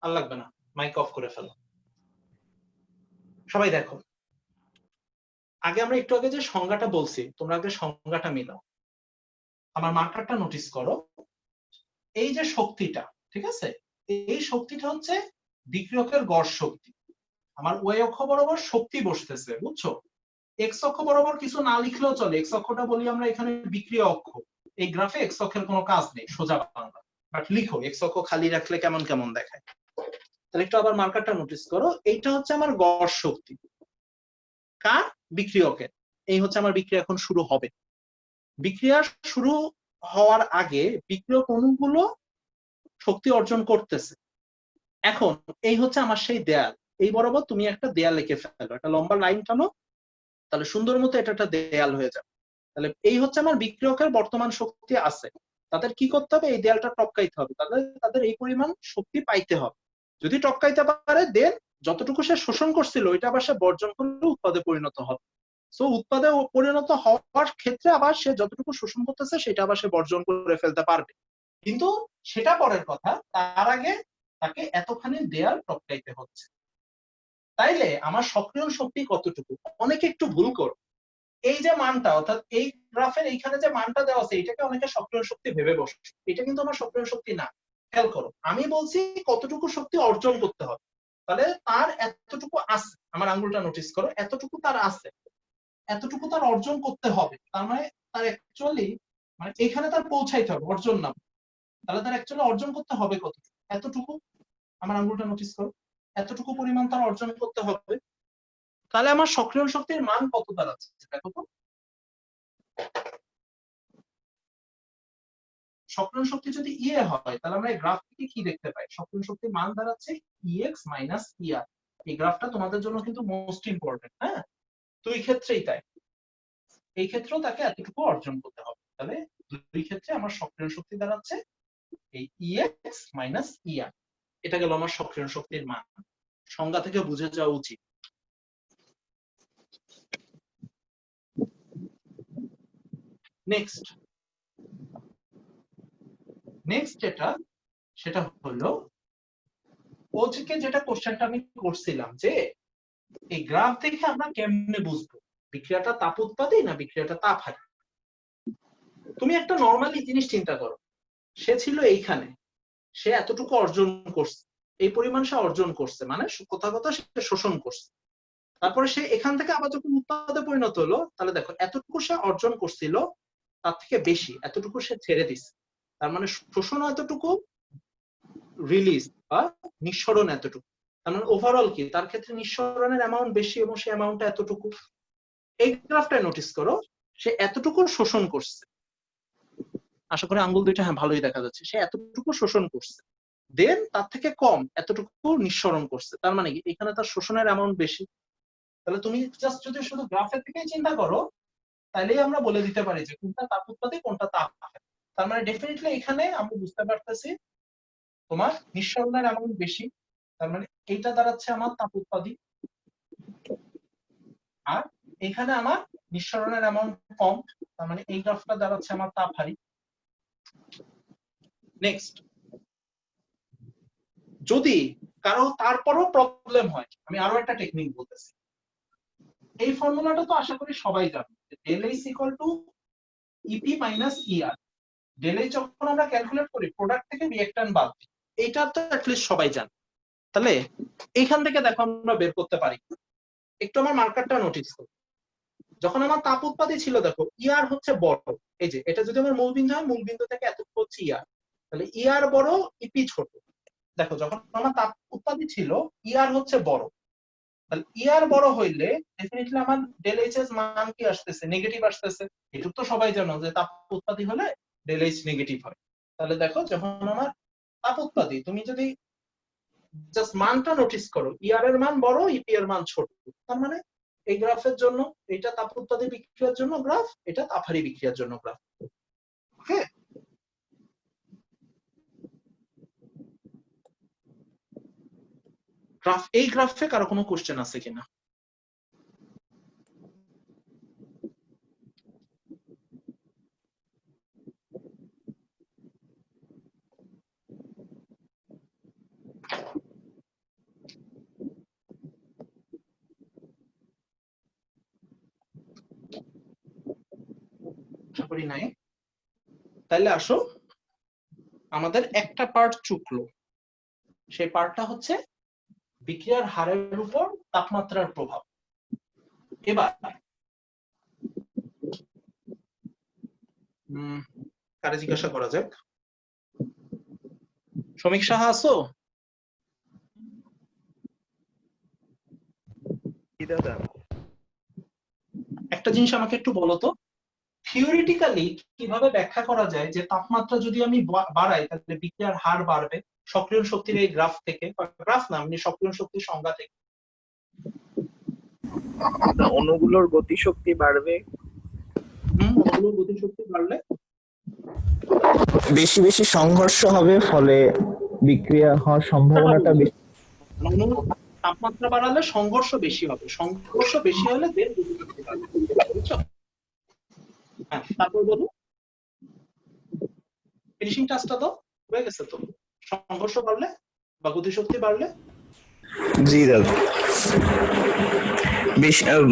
আর লাগবে না, মাইক অফ করে ফেলো। সবাই দেখো, আগে আমরা একটু আগে যে সংজ্ঞাটা বলছি, তোমরা আগে সংজ্ঞাটা মিলাও। আমার মার্কারটা নোটিস করো, এই যে শক্তিটা, ঠিক আছে, এই শক্তিটা হচ্ছে বিক্রিয়কের গড় শক্তি। আমার ওয়াই অক্ষ বরাবর শক্তি বসতেছে, বুঝছো? এক্স অক্ষ বরাবর কিছু না লিখলেও চলে, এক্স অক্ষটা বলি আমরা এখানে বিক্রিয়া অক্ষ। এই গ্রাফে এক্স অক্ষের কোনো কাজ নেই, সোজা বাংলা, বাট লিখো এক্স অক্ষ খালি রাখলে কেমন কেমন দেখায়। তাহলে একটু আবার মার্কারটা নোটিস করো, এইটা হচ্ছে আমার গড় শক্তি। কার? বিক্রিয়কের। এই হচ্ছে আমার বিক্রিয়া এখন শুরু হবে। বিক্রিয়া শুরু হওয়ার আগে বিক্রিয়ক অণুগুলো শক্তি অর্জন করতেছে। এখন এই হচ্ছে আমার সেই দেয়াল, এই বরাবর তুমি একটা দেয়াল এঁকে ফেলো, একটা লম্বা লাইন টানো, তাহলে সুন্দর মতো এটা একটা দেয়াল হয়ে যাবে। তাহলে এই হচ্ছে আমার বিক্রিয়কের বর্তমান শক্তি আছে, তাদের কি করতে হবে, এই দেয়ালটা টপকাইতে হবে, তাদের এই পরিমাণ শক্তি পাইতে হবে। যদি টপকাইতে পারে দেন যতটুকু সে শোষণ করছিল ওইটা আবার সে বর্জন করলে উৎপাদে পরিণত হবে। সো উৎপাদে পরিণত হওয়ার ক্ষেত্রে আবার সে যতটুকু শোষণ করতেছে সেটা আবার সে বর্জন করে ফেলতে পারবে, কিন্তু সেটা পরের কথা, তার আগে তাকে এতখানি দেয়াল টপকাইতে হচ্ছে। তাইলে আমার সক্রিয় শক্তি কতটুকু? অনেকে একটু ভুল করো, এই যে মানটা অর্থাৎ এই গ্রাফের এইখানে যে মানটা দেওয়া আছে এটাকে অনেকে সক্রিয় শক্তি ভেবে বসে, এটা কিন্তু আমার সক্রিয় শক্তি না। খেয়াল করো, আমি বলছি কতটুকু শক্তি অর্জন করতে হবে, তাহলে তার এতটুকু আছে, আমার আঙ্গুলটা নোটিস করো, এতটুকু তার আছে, এতটুকু তার অর্জন করতে হবে। তার মানে তার অ্যাকচুয়ালি মানে এখানে তার পৌঁছাইতে হবে, অর্জন না। তাহলে তার অ্যাকচুয়ালি অর্জন করতে হবে কতটুকু? এতটুকু, আমার আঙ্গুলটা নোটিস করো, এতটুকু পরিমাণ তার অর্জন করতে হবে। তাহলে আমার সক্রিয় শক্তির মান কত দাঁড়াচ্ছে দেখো তো। সক্রিয় শক্তি যদি ইয়ে হয় তাহলে আমরা এই গ্রাফ থেকে কি দেখতে পাই? সক্রিয় শক্তির মান দাঁড়াচ্ছে ইএক্স মাইনাস ইআর। এই গ্রাফটা তোমাদের জন্য কিন্তু মোস্ট ইম্পর্টেন্ট। হ্যাঁ, দুই ক্ষেত্রেই তাই, এই ক্ষেত্রেও তাকে এতটুকু অর্জন করতে হবে। তাহলে দুই ক্ষেত্রে আমার সক্রিয় শক্তি দাঁড়াচ্ছে এই ইএক্স মাইনাস ইআর। এটা গেল আমার সক্রিয় শক্তির মান, সংজ্ঞা থেকে বুঝে যাওয়া উচিত। নেক্সট সেটা হলো ওজকে যেটা কোশ্চেনটা আমি করছিলাম যে এই গ্রাফ দেখে আমরা কেমনে বুঝবো বিক্রিয়াটা তাপ উৎপাদী না বিক্রিয়াটা তাপ হারি। তুমি একটা নর্মালি জিনিস চিন্তা করো, সে ছিল এইখানে, সে এতটুকু অর্জন করছে, এই পরিমাণ সে অর্জন করছে, মানে কথা কথা সে শোষণ করছে। তারপরে সে এখান থেকে আবার যখন উৎপাদে পরিণত হলো, তাহলে দেখো এতটুকু সে অর্জন করছিল তার থেকে বেশি এতটুকু সে ছেড়ে দিচ্ছে। তার মানে শোষণ এতটুকু, রিলিজ বা নিঃসরণ এতটুকু। তার মানে ওভারঅল কি তার ক্ষেত্রে নিঃসরণের অ্যামাউন্ট বেশি এবং সেই অ্যামাউন্টটা এতটুকু। এই গ্রাফটায় নোটিস করো, সে এতটুকু শোষণ করছে, আশা করি আঙ্গুল দুইটা হ্যাঁ ভালোই দেখা যাচ্ছে, সে এতটুকু শোষণ করছে, দেন তার থেকে কম এতটুকু নিঃসরণ করছে। তার মানে কি এখানে তার শোষণের অ্যামাউন্ট বেশি। তাহলে তুমি জাস্ট যদি শুধু গ্রাফের থেকে চিন্তা করো তাহলেই আমরা বলে দিতে পারি যে কোনটা তাপ উৎপাদী কোনটা তাপ হারি। তার মানে ডেফিনেটলি এখানে আমরা বুঝতে পারতেছি তোমার নিঃসরণের অ্যামাউন্ট বেশি, তার মানে এইটা দাঁড়াচ্ছে আমার তাপ উৎপাদী, আর এখানে আমার নিঃসরণের অ্যামাউন্ট কম, তার মানে এই গ্রাফটা দাঁড়াচ্ছে আমার তাপ হারি। নেক্সট, যদি কারো তারপরও প্রবলেম হয়, আমি আরো একটা টেকনিক বলতেছি। এই ফর্মুলাটা তো আশা করি সবাই জানো, del H equal to EP minus ER. Del H যখন আমরা ক্যালকুলেট করি প্রোডাক্ট থেকে রিঅ্যাকট্যান্ট বাদ দিই, এইটা তো অ্যাটলিস্ট সবাই জানে। তাহলে এইখান থেকে দেখো আমরা বের করতে পারি, একটু আমার মার্কারটা নোটিস করো। যখন আমার তাপ উৎপাদী ছিল দেখো ইআর হচ্ছে বড়, এই যে এটা যদি আমার মূলবিন্দু হয় মূলবিন্দু থেকে এতটুকু হচ্ছে ইআর, তাহলে ইআর বড় ইপি ছোট। দেখো যখন আমার তাপ উৎপাদী ছিল ইআর হচ্ছে বড়, তাহলে ইআর বড় হইলে ডেফিনেটলি আমার ডেল এইচ এর মান কি আসতেছে? নেগেটিভ আসতেছে। এটুকু তো সবাই জানো যে তাপ উৎপাদী হলে ডেল এইচ নেগেটিভ হয়। তাহলে দেখো যখন আমার তাপ উৎপাদী, তুমি যদি জাস্ট মানটা নোটিস করো, ইআর এর মান বড় ইপি এর মান ছোট, তার মানে এই গ্রাফের জন্য এটা তাপ উৎপাদী বিক্রিয়ার জন্য গ্রাফ, এটা তাপ হারি বিক্রিয়ার জন্য গ্রাফ। ওকে, গ্রাফ, এই গ্রাফে কারো কোনো কোশ্চেন আছে কিনা? আশা করি নাই। তাহলে আসো, আমাদের একটা পার্ট চুকলো, সেই পার্টটা হচ্ছে বিক্রিয়ার হারের উপর তাপমাত্রার প্রভাব। এবার কারে জিজ্ঞাসা করা যাক, শ্রমিক সাহা আছো? কি দাদা? একটা জিনিস আমাকে একটু বলো তো, থিওরিটিক্যালি কিভাবে ব্যাখ্যা করা যায় যে তাপমাত্রা যদি আমি বাড়াই তাহলে বিক্রিয়ার হার বাড়বে সক্রিয় শক্তির এই গ্রাফ থেকে, গ্রাফ না মানে সক্রিয় শক্তির সংজ্ঞা থেকে? অণুগুলোর গতিশক্তি বাড়বে। অণুগুলোর গতিশক্তি বাড়লে বেশি বেশি সংঘর্ষ হবে, ফলে বিক্রিয়া হওয়ার সম্ভাবনাটা বেশি। অণুর তাপমাত্রা বাড়ালে সংঘর্ষ বেশি হবে, সংঘর্ষ বেশি হলে দেন গতিশক্তি বাড়বে, বুঝছো? হ্যাঁ, তারপর বলো, ফিনিশিং টাচটা তো হয়ে গেছে তো। সংঘর্ষ বাড়লে বা গতিশক্তি বাড়লে জি দাদা,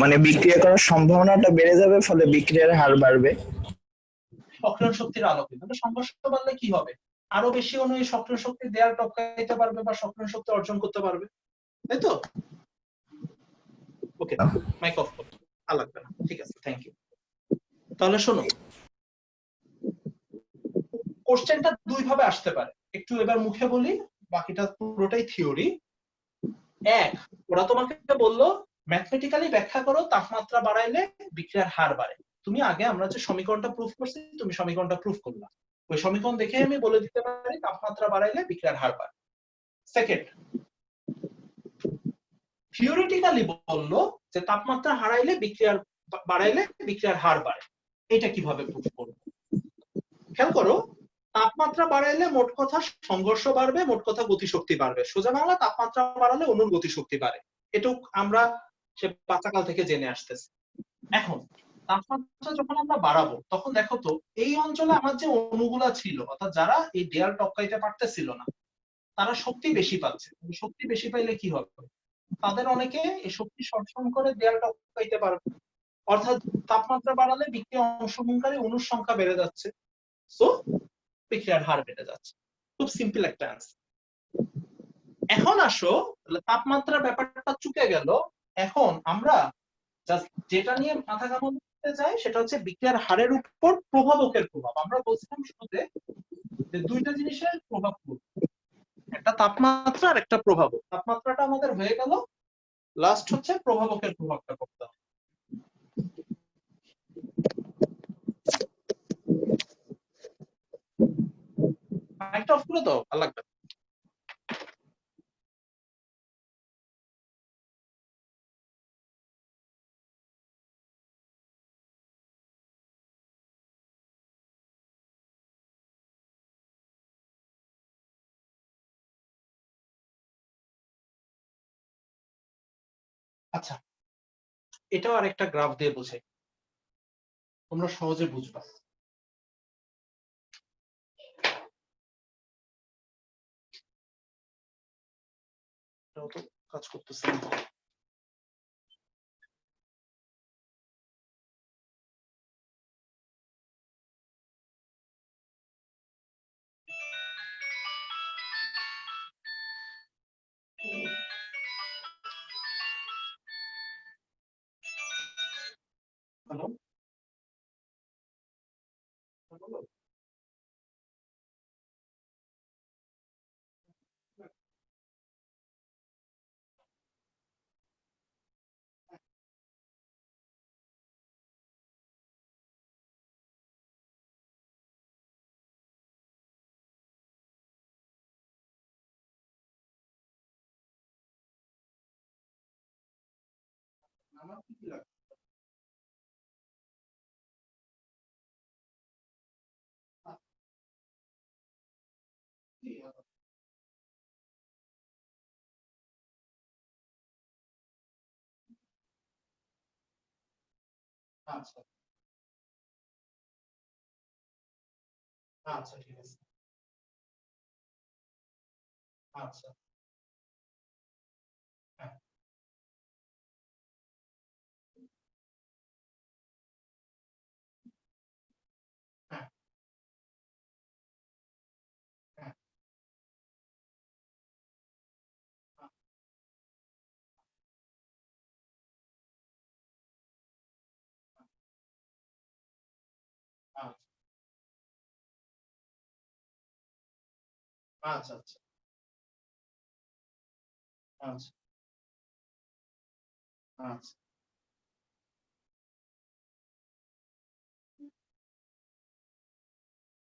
মানে বিক্রিয়া করার সম্ভাবনাটা বেড়ে যাবে, ফলে বিক্রিয়ার হার বাড়বে। সক্রিয় শক্তির আলোকে তাহলে সংঘর্ষ বাড়লে কি হবে? আরো বেশি অণু এই সক্রিয় শক্তি দেয়াল টপকাইতে পারবে বা সক্রিয় শক্তি অর্জন করতে পারবে, তাই তো? ওকে, মাইক অফ করো, আর লাগবে না, ঠিক আছে, থ্যাংক ইউ। তাহলে শোনো, কোশ্চেনটা দুই ভাবে আসতে পারে, একটু এবার মুখে বলি, বাকিটা পুরোটাই থিওরি। এক, ওরা তোমাকে বললো ম্যাথমেটিক্যালি ব্যাখ্যা করো তাপমাত্রা বাড়াইলে বিক্রিয়ার হার বাড়ে। তুমি আগে আমরা যে সমীকরণটা প্রুফ করছি তুমি সমীকরণটা প্রুফ করলা, ওই সমীকরণ দেখে আমি বলে দিতে পারি তাপমাত্রা বাড়াইলে বিক্রিয়ার হার বাড়ে। সেকেন্ড, থিওরিটিক্যালি বললো যে তাপমাত্রা বাড়াইলে বিক্রিয়ার হার বাড়ে। এটা কিভাবে প্রুফ করবো? খেয়াল করো, তাপমাত্রা বাড়াইলে মোট কথা সংঘর্ষ বাড়বে, মোট কথা গতিশক্তি বাড়বে। সোজা বাংলা, তাপমাত্রা বাড়ালে অণুর গতিশক্তি বাড়ে। এটুক আমরা সে বাচ্চাকাল থেকে জেনে আসতেছি। এখন তাপমাত্রা যখন আমরা বাড়াবো তখন দেখো তো এই অঞ্চলে আমার যে অণুগুলা ছিল, অর্থাৎ যারা এই দেয়াল টপকাইতে পারতেছিল না, তারা শক্তি বেশি পাচ্ছে। শক্তি বেশি পাইলে কি হবে? তাদের অনেকে এই শক্তি শোষণ করে দেয়াল টপকাইতে পারবে, অর্থাৎ তাপমাত্রা বাড়ালে বিক্রিয়া অংশগ্রহণকারী অণুর সংখ্যা বেড়ে যাচ্ছে, সো বিক্রিয়ার হার বেড়ে যাচ্ছে। খুব সিম্পল একটা অ্যান্সার। এখন আসো, তাপমাত্রার ব্যাপারটা চুকে গেল। এখন আমরা যেটা নিয়ে মাথা ঘামাতে চাই সেটা হচ্ছে বিক্রিয়ার হারের উপর প্রভাবকের প্রভাব। আমরা বলছিলাম শুরুতে যে দুইটা জিনিসের প্রভাব পড়বে, একটা তাপমাত্রা আর একটা প্রভাবক। তাপমাত্রাটা আমাদের হয়ে গেল, লাস্ট হচ্ছে প্রভাবকের প্রভাবটা করতে হবে। মাইকটা অফ করে দাও, ভালো লাগবে। আচ্ছা, এটাও আরেকটা গ্রাফ দিয়ে বোঝাই, তোমরা সহজে বুঝবা। এটাও তো কাজ করতেছে না। হ্যালো, আমার কি লাগে? আচ্ছা আচ্ছা, ঠিক আছে, আচ্ছা, হ্যাঁ, হ্যাঁ, হ্যাঁ, আচ্ছা আচ্ছা, আচ্ছা আচ্ছা, আচ্ছা,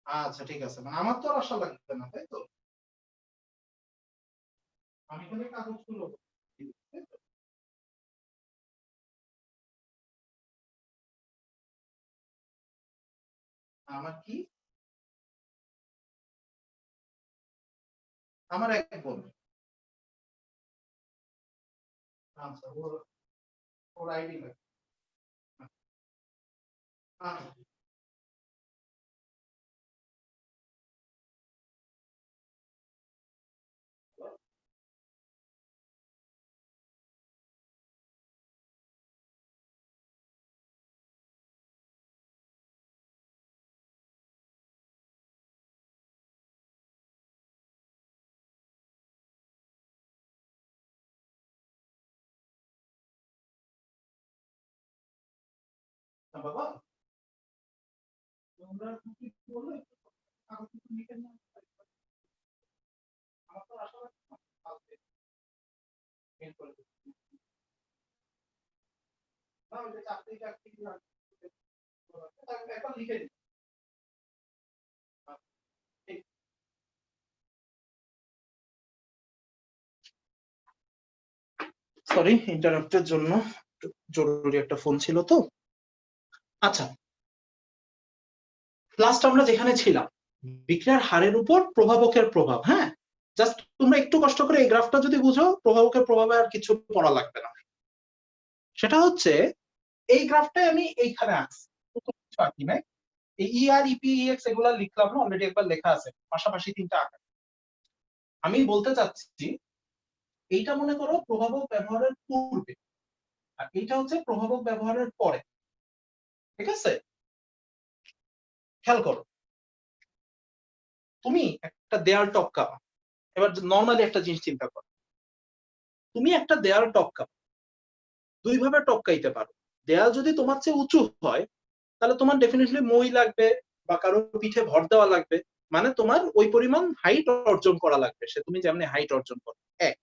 আচ্ছা ঠিক আছে, মানে আমার তো আর আশা লাগবে না, তাই তো? আমি খালি কাগজগুলো তাই তো? আমার কি, আমার এক বন্ধু, আচ্ছা ওর আইডি লাগবে। আচ্ছা বাবা, তোমরা কি বললে কাগজগুলো লিখে নাও। আমার তো আশা লাগবে না, কালকে মেল করে দেবো। না ওই যে চাকরি টাকরি এখন লিখে দিই। সরি ইন্টারাপ্টের জন্য, জরুরি একটা ফোন ছিল তো। আচ্ছা, লাস্ট আমরা যেখানে ছিলাম, বিক্রিয়ার হারের উপর প্রভাবকের প্রভাব। হ্যাঁ, জাস্ট তোমরা একটু কষ্ট করে এই গ্রাফটা যদি বুঝো, প্রভাবকের প্রভাবে আর কিছু পড়া লাগবে না। সেটা হচ্ছে এই গ্রাফটাই আমি এইখানে আঁকছি, কিছু আঁকি নাই। এই ইআর ইপি ইএক্স এগুলা লিখলাম না, অলরেডি একবার লেখা আছে, পাশাপাশি তিনটা আঁকা। আমি বলতে চাচ্ছি এইটা মনে করো প্রভাবক ব্যবহারের পূর্বে, আর এইটা হচ্ছে প্রভাবক ব্যবহারের পরে। ঠিক আছে, খেয়াল করো, তুমি একটা দেয়াল টপকাবা। এবার নর্মালি একটা জিনিস চিন্তা করো, তুমি একটা দেয়াল টপকাবা, দুই ভাবে টপকাইতে পারো। দেয়াল যদি তোমার চেয়ে উঁচু হয় তাহলে তোমার ডেফিনেটলি মই লাগবে বা কারো পিঠে ভর দেওয়া লাগবে, মানে তোমার ওই পরিমাণ হাইট অর্জন করা লাগবে, সে তুমি যেমন হাইট অর্জন করো। এক।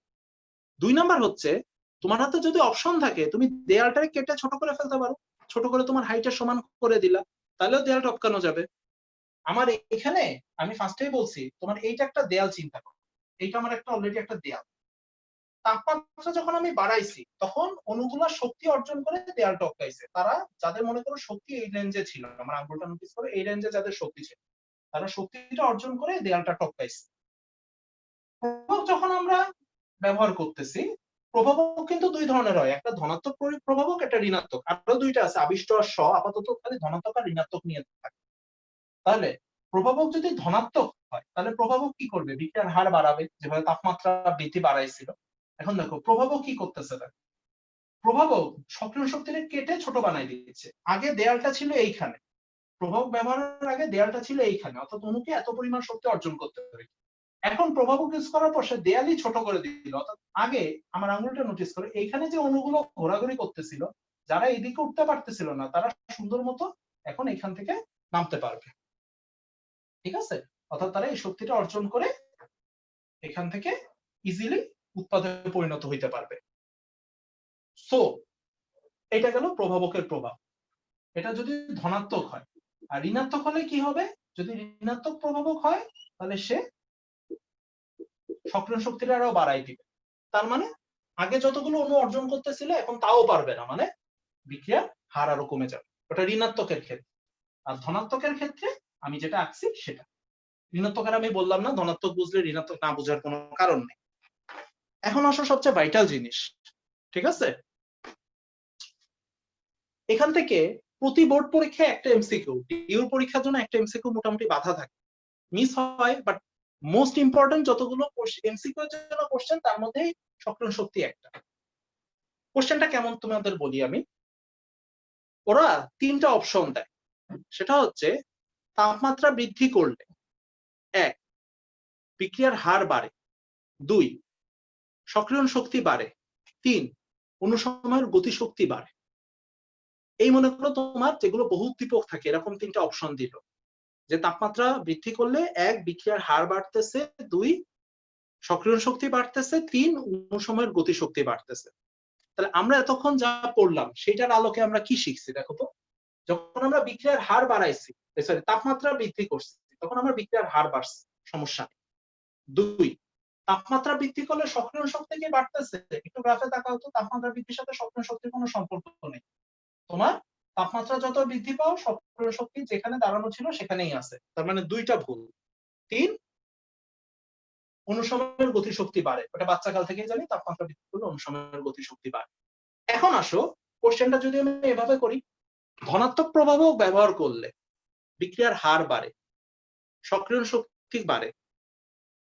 দুই নাম্বার হচ্ছে, তোমার হাতে যদি অপশন থাকে তুমি দেয়ালটাকে কেটে ছোট করে ফেলতে পারো, ছোট করে তোমার হাইটের সমান করে দিলা, তাহলেও দেয়াল টপকানো যাবে। আমার এখানে আমি ফার্স্টেই বলছি তোমার এইটা একটা দেয়াল চিন্তা করো, এইটা আমার একটা অলরেডি একটা দেয়াল। তাপমাত্রা যখন আমি বাড়াইছি তখন অণুগুলা শক্তি অর্জন করে দেয়াল টপকাইছে। তারা যাদের মনে করো শক্তি এই রেঞ্জে ছিল, আমার আঙ্গুলটা নোটিস করো, এই রেঞ্জে যাদের শক্তি ছিল তারা শক্তিটা অর্জন করে দেয়ালটা টপকাইছে। প্রভাবক যখন আমরা ব্যবহার করতেছি, প্রভাবক কিন্তু দুই ধরনের হয়, একটা ধনাত্মক প্রভাবক, একটা ঋণাত্মক। আরো দুইটা আছে, আবিষ্ট আর স, আপাতত খালি ধনাত্মক আর ঋণাত্মক নিয়ে থাকে। তাহলে প্রভাবক যদি ধনাত্মক হয় তাহলে প্রভাবক কি করবে, বিক্রিয়ার হার বাড়াবে, যেভাবে তাপমাত্রা বৃদ্ধি বাড়াইছিল। এখন দেখো প্রভাবক কি করতেছে, দেখো প্রভাবক সক্রিয় শক্তিকে কেটে ছোট বানাই দিচ্ছে। আগে দেয়ালটা ছিল এইখানে, প্রভাবক ব্যবহারের আগে দেয়ালটা ছিল এইখানে, অর্থাৎ অণুকে এত পরিমাণ শক্তি অর্জন করতে হবে। এখন প্রভাবক ইউজ করার পর সে দেয়ালই ছোট করে দিল। অর্থাৎ আগে আমার আঙুলটা নোটিস করে, এইখানে যে অণুগুলো ঘোরাঘুরি করতেছিল, যারা এদিকে উঠতে পারতেছিল না তারা সুন্দর মতো এখন এখান থেকে নামতে পারবে। ঠিক আছে, অর্থাৎ তারা এই শক্তিটা অর্জন করে এখান থেকে ইজিলি উৎপাদে পরিণত হইতে পারবে। সো এটা গেল প্রভাবকের প্রভাব। এটা যদি ধনাত্মক হয়। আর ঋণাত্মক হলে কি হবে, যদি ঋণাত্মক প্রভাবক হয় তাহলে সে সক্রিয় শক্তিটা আরো বাড়াই দিবে। তার মানে আগে যতগুলো অণু অর্জন করতেছিল এখন তাও পারবে না, মানে বিক্রিয়ার হার আরো কমে যাবে। ওটা ঋণাত্মকের ক্ষেত্রে। আর ধনাত্মকের ক্ষেত্রে আমি যেটা আঁকছি সেটা। ঋণাত্মকের আমি বললাম না, ধনাত্মক বুঝলে ঋণাত্মক না বোঝার কোনো কারণ নেই। এখন আসো সবচেয়ে ভাইটাল জিনিস। ঠিক আছে, এখান থেকে প্রতি বোর্ড পরীক্ষায় একটা এমসিকিউ, ডিউর পরীক্ষার জন্য একটা এমসিকিউ মোটামুটি বাধা থাকে, মিস হয়, বাট মোস্ট ইম্পর্টেন্ট যতগুলো এমসিকিউ এর জন্য কোশ্চেন তার মধ্যে সক্রিয় শক্তি একটা। কোশ্চেনটা কেমন তোমাদের বলি আমি। ওরা তিনটা অপশন দেয়, সেটা হচ্ছে তাপমাত্রা বৃদ্ধি করলে 1 বিক্রিয়ার হার বাড়ে, 2 সক্রিয়ণ শক্তি বাড়ে, 3 অনুসময়ের গতিশক্তি বাড়ে। এই মনে করো তোমার যেগুলো বহুদ্দীপক থাকে এরকম তিনটা অপশন দিল, যে তাপমাত্রা বৃদ্ধি করলে 1 বিক্রিয়ার হার বাড়তেছে, 2 সক্রিয়ণ শক্তি বাড়তেছে, 3 অনুসময়ের গতিশক্তি বাড়তেছে। তাহলে আমরা এতক্ষণ যা পড়লাম সেটার আলোকে আমরা কি শিখছি দেখো তো। যখন আমরা বিক্রিয়ার হার বাড়াইছি, সরি তাপমাত্রা বৃদ্ধি করছি, তখন আমার বিক্রিয়ার হার বাড়ছে, সমস্যা নেই। 2, তাপমাত্রা বৃদ্ধি করলে সক্রিয় শক্তি কি বাড়তেছে? একটু গ্রাফে তাকাও তো, তাপমাত্রা বৃদ্ধির সাথে সক্রিয় শক্তির কোনো সম্পর্ক নেই। তোমার তাপমাত্রা যত বৃদ্ধি পাও সক্রিয় শক্তি যেখানে দাঁড়ানো ছিল সেখানেই আছে, তার মানে 2টা ভুল। 3, অনুসময়ের গতিশক্তি বাড়ে, ওটা বাচ্চাকাল থেকেই জানি, তাপমাত্রা বৃদ্ধি করলে অনুসময়ের গতিশক্তি বাড়ে। এখন আসো কোশ্চেনটা যদি আমি এভাবে করি, ধনাত্মক প্রভাবক ব্যবহার করলে বিক্রিয়ার হার বাড়ে, সক্রিয় শক্তি বাড়ে,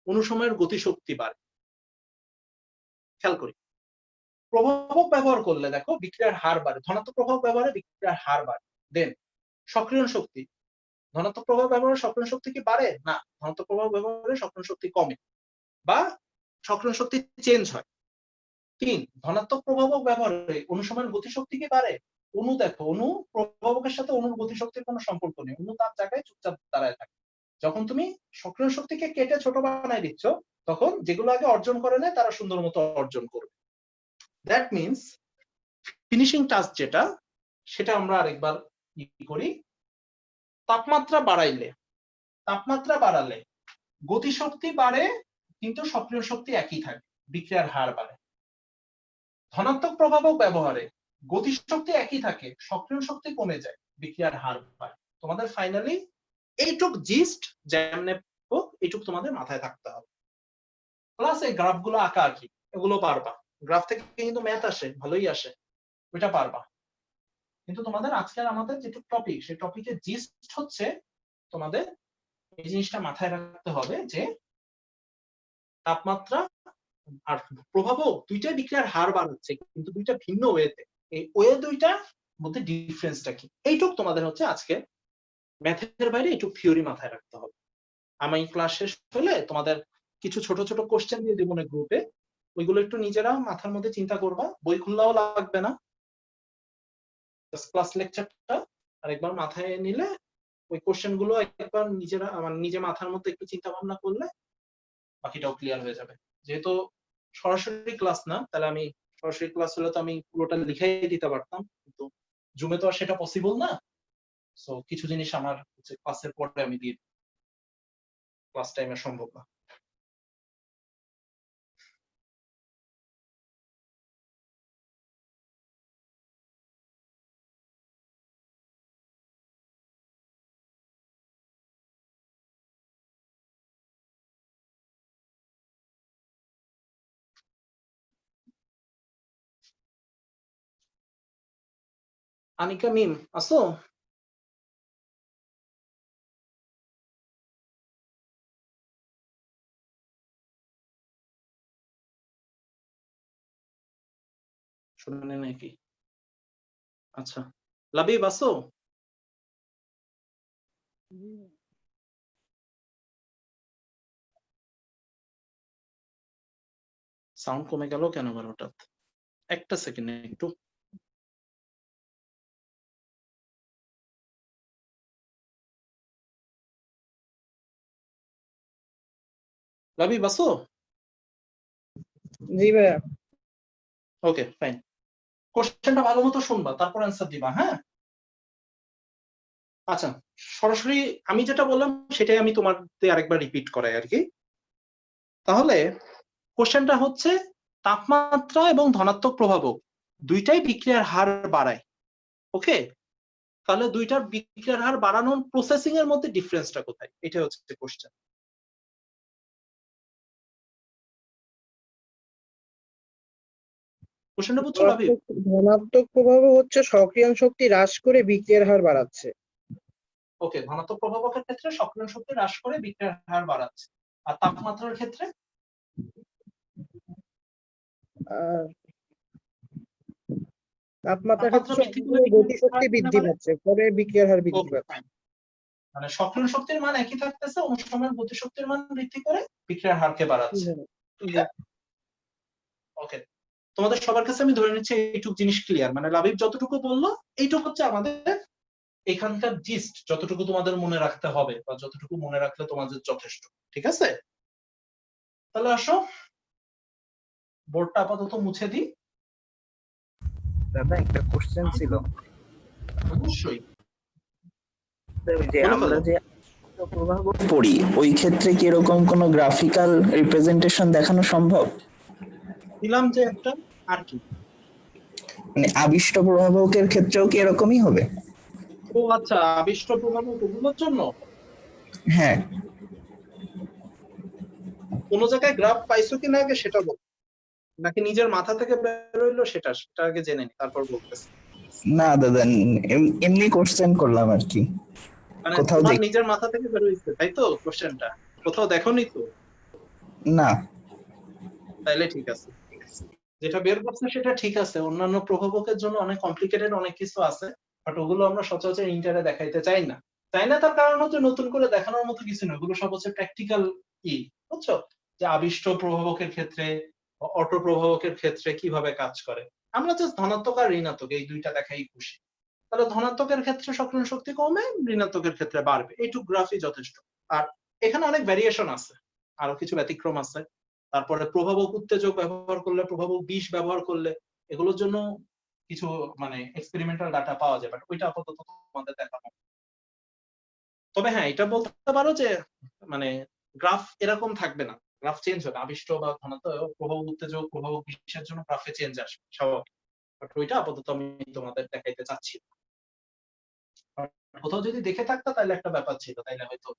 অনুসময়ের গতিশক্তি বাড়ে। খেয়াল করি, প্রভাবক ব্যবহার করলে দেখো বিক্রিয়ার হার বাড়ে, ধনাত্মক প্রভাব ব্যবহারে বিক্রিয়ার হার বাড়ে। দেন সক্রিয় শক্তি, ধনাত্মক প্রভাব ব্যবহারে সক্রিয় শক্তি কি বাড়ে? না, ধনাত্মক প্রভাব ব্যবহারে সক্রিয় শক্তি কমে বা সক্রিয় শক্তি চেঞ্জ হয়। 3, ধনাত্মক প্রভাবক ব্যবহারে অনুসময়ের গতিশক্তি কি বাড়ে? অণু দেখো, অণু প্রভাবকের সাথে অণুর গতিশক্তির কোনো সম্পর্ক নেই, অণু তার জায়গায় চুপচাপ দাঁড়ায় থাকে। যখন তুমি সক্রিয় শক্তিকে কেটে ছোট বানায় দিচ্ছ, তখন যেগুলো আগে অর্জন করে নেয় তারা সুন্দর মতো অর্জন করবে। দ্যাট মিনস ফিনিশিং টাস্ক যেটা, সেটা আমরা আরেকবার করি। তাপমাত্রা বাড়ালে গতিশক্তি বাড়ে কিন্তু সক্রিয় শক্তি একই থাকে, বিক্রিয়ার হার বাড়ে। ধনাত্মক প্রভাবক ব্যবহারে গতিশক্তি একই থাকে, সক্রিয় শক্তি কমে যায়, বিক্রিয়ার হার বাড়ে। তোমাদের ফাইনালি এইটুক জিস্ট যেমনে হোক এইটুক তোমাদের মাথায় থাকতে হবে। প্লাস এই গ্রাফগুলো আঁকা আঁকি এগুলো পারবা, গ্রাফ থেকে কিন্তু ম্যাথ আসে, ভালোই আসে, ওইটা পারবা। কিন্তু তোমাদের আজকের আমাদের যেটু টপিক, সেই টপিকের জিস্ট হচ্ছে তোমাদের এই জিনিসটা মাথায় রাখতে হবে যে তাপমাত্রা আর প্রভাবক দুইটাই বিক্রিয়ার হার বাড়াচ্ছে, কিন্তু দুইটা ভিন্ন ওয়েতে। এই ওয়ে দুইটার মধ্যে ডিফারেন্সটা কি, এইটুক তোমাদের হচ্ছে আজকে ম্যাথের বাইরে এইটুক থিওরি মাথায় রাখতে হবে। আমি ক্লাস শেষ হলে তোমাদের কিছু ছোট ছোট কোশ্চেন দিয়ে দেবো না গ্রুপে, ওইগুলো একটু নিজেরা মাথার মধ্যে চিন্তা করবা, বই খুললেও লাগবে না, ক্লাস লেকচারটা আরেকবার মাথায় নিলে ওই কোশ্চেন গুলো একবার নিজেরা নিজে মাথার মধ্যে একটু চিন্তা ভাবনা করলে বাকিটাও ক্লিয়ার হয়ে যাবে। যেহেতু সরাসরি ক্লাস না, তাহলে আমি সরাসরি ক্লাস হলে তো আমি পুরোটা লিখাই দিতে পারতাম, কিন্তু জুমে তো আর সেটা পসিবল না। সো কিছু জিনিস আমার ক্লাসের পরে আমি দিয়ে দিই, ক্লাস টাইমে সম্ভব না। আনিকা মিম আসো? শুনে নাকি? আচ্ছা, লাবিব আসো? সাউন্ড কমে গেল কেন আবার হঠাৎ? একটা সেকেন্ড একটু। লাবিব আসো? জি ভাইয়া। ওকে ফাইন, কোশ্চেনটা ভালো মতো শুনবা, তারপর অ্যান্সার দিবা, হ্যাঁ? আচ্ছা, সরাসরি আমি যেটা বললাম সেটাই আমি তোমাদের আরেকবার রিপিট করাই আর কি। তাহলে কোশ্চেনটা হচ্ছে তাপমাত্রা এবং ধনাত্মক প্রভাবক দুইটাই বিক্রিয়ার হার বাড়ায়, ওকে? তাহলে দুইটার বিক্রিয়ার হার বাড়ানোর প্রসেসিং এর মধ্যে ডিফারেন্সটা কোথায়, এটা হচ্ছে কোশ্চেন। কোশ্চেনটা বুঝছো লাবিব? ধনাত্মক প্রভাব হচ্ছে সক্রিয় শক্তি হ্রাস করে বিক্রিয়ার হার বাড়াচ্ছে। ওকে, ধনাত্মক প্রভাবকের ক্ষেত্রে সক্রিয় শক্তি হ্রাস করে বিক্রিয়ার হার বাড়াচ্ছে, আর তাপমাত্রার ক্ষেত্রে আর তাপমাত্রা বৃদ্ধি করে গতিশক্তি বৃদ্ধি পাচ্ছে, পরে বিক্রিয়ার হার বৃদ্ধি পাচ্ছে। মানে সক্রিয় শক্তির মান একই থাকতেছে, অনুসময়ের গতিশক্তির মান বৃদ্ধি করে বিক্রিয়ার হারকে বাড়াচ্ছে। ওকে, তোমাদের সবার কাছে আমি ধরে নিচ্ছি এইটুকু জিনিস ক্লিয়ার, মানে লাবিব যতটুকু বললো এইটুকু হচ্ছে আমাদের এখানকার জিস্ট, যতটুকু তোমাদের মনে রাখতে হবে বা যতটুকু মনে রাখলে তোমাদের যথেষ্ট, ঠিক আছে? তাহলে আসো বোর্ডটা আপাতত মুছে দিই। দাদা একটা কোশ্চেন ছিল। অবশ্যই। যে আমরা যে প্রভাবক পড়ি ওই ক্ষেত্রে কি এরকম কোনো গ্রাফিক্যাল রিপ্রেজেন্টেশন দেখানো সম্ভব? দিলাম যে একটা, আর কি? মানে আবিষ্ট প্রভাবকের ক্ষেত্রেও কি এরকমই হবে? ও আচ্ছা, আবিষ্ট প্রভাবক ওগুলোর জন্য হ্যাঁ, কোন জায়গায় গ্রাফ পাইছো কিনা আগে সেটা বল, নাকি নিজের মাথা থেকে বের হইলো সেটা আগে জেনে নি তারপর বলতেছি। না দাদা, এমনি কোশ্চেন করলাম আর কি। মানে কোথাও তোমার দেখ নিজের মাথা থেকে বের হইছে তাই তো কোশ্চেনটা? কোথাও দেখোনি তো? না। তাইলে ঠিক আছে, যেটা বের করছে সেটা ঠিক আছে। অন্যান্য প্রভাবকের জন্য অনেক কমপ্লিকেটেড অনেক কিছু আছে, বাট ওগুলো আমরা সচরাচর ইন্টারে দেখাইতে চাই না। তার কারণ হচ্ছে নতুন করে দেখানোর মতো কিছু না, ওগুলো সব হচ্ছে প্র্যাকটিক্যাল কি, বুঝছো? যে আবিষ্ট প্রভাবকের ক্ষেত্রে, অটো প্রভাবকের ক্ষেত্রে কিভাবে কাজ করে। আমরা জাস্ট ধনাত্মক আর ঋণাত্মক এই দুইটা দেখাই খুশি। তাহলে ধনাত্মকের ক্ষেত্রে সক্রিয় শক্তি কমে, ঋণাত্মকের ক্ষেত্রে বাড়বে, এইটুক গ্রাফই যথেষ্ট। আর এখানে অনেক ভ্যারিয়েশন আছে, আরো কিছু ব্যতিক্রম আছে। তারপরে প্রভাবক উত্তেজক ব্যবহার করলে, প্রভাবক বিষ ব্যবহার করলে, এগুলোর জন্য কিছু মানে এক্সপেরিমেন্টাল ডাটা পাওয়া যায়, বাট ওইটা আপাতত তোমাদের দেখাবো। তবে হ্যাঁ, এটা বলতে পারো যে মানে গ্রাফ এরকম থাকবে না, গ্রাফ চেঞ্জ হবে। আবিষ্ট বা ধনাত্মক প্রভাবক উত্তেজক, প্রভাবক বিষের জন্য গ্রাফে চেঞ্জ আসবে স্বাভাবিক, বাট ওইটা আপাতত আমি তোমাদের দেখাইতে চাচ্ছি। কোথাও যদি দেখে থাকতো তাহলে একটা ব্যাপার ছিল, তাইলে হয়তো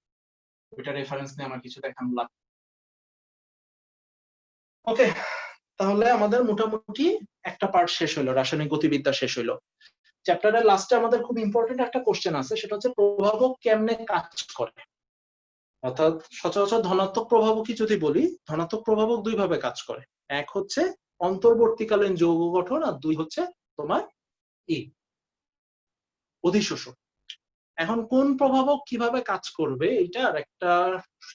ওইটা রেফারেন্স নিয়ে আমার কিছু দেখানো লাগবে। ওকে, তাহলে আমাদের মোটামুটি একটা পার্ট শেষ হলো, রাসায়নিক গতিবিদ্যা শেষ হলো। চ্যাপ্টারের লাস্টে আমাদের খুব ইম্পর্টেন্ট একটা কোশ্চেন আছে, সেটা হচ্ছে প্রভাবক কেমনে কাজ করে। অর্থাৎ সচরাচর ধনাত্মক প্রভাবকই যদি বলি, ধনাত্মক প্রভাবক দুই ভাবে কাজ করে। এক হচ্ছে অন্তর্বর্তীকালীন যৌগ গঠন, আর দুই হচ্ছে তোমার অধিশোষক। এখন কোন প্রভাবক কিভাবে কাজ করবে এইটার একটা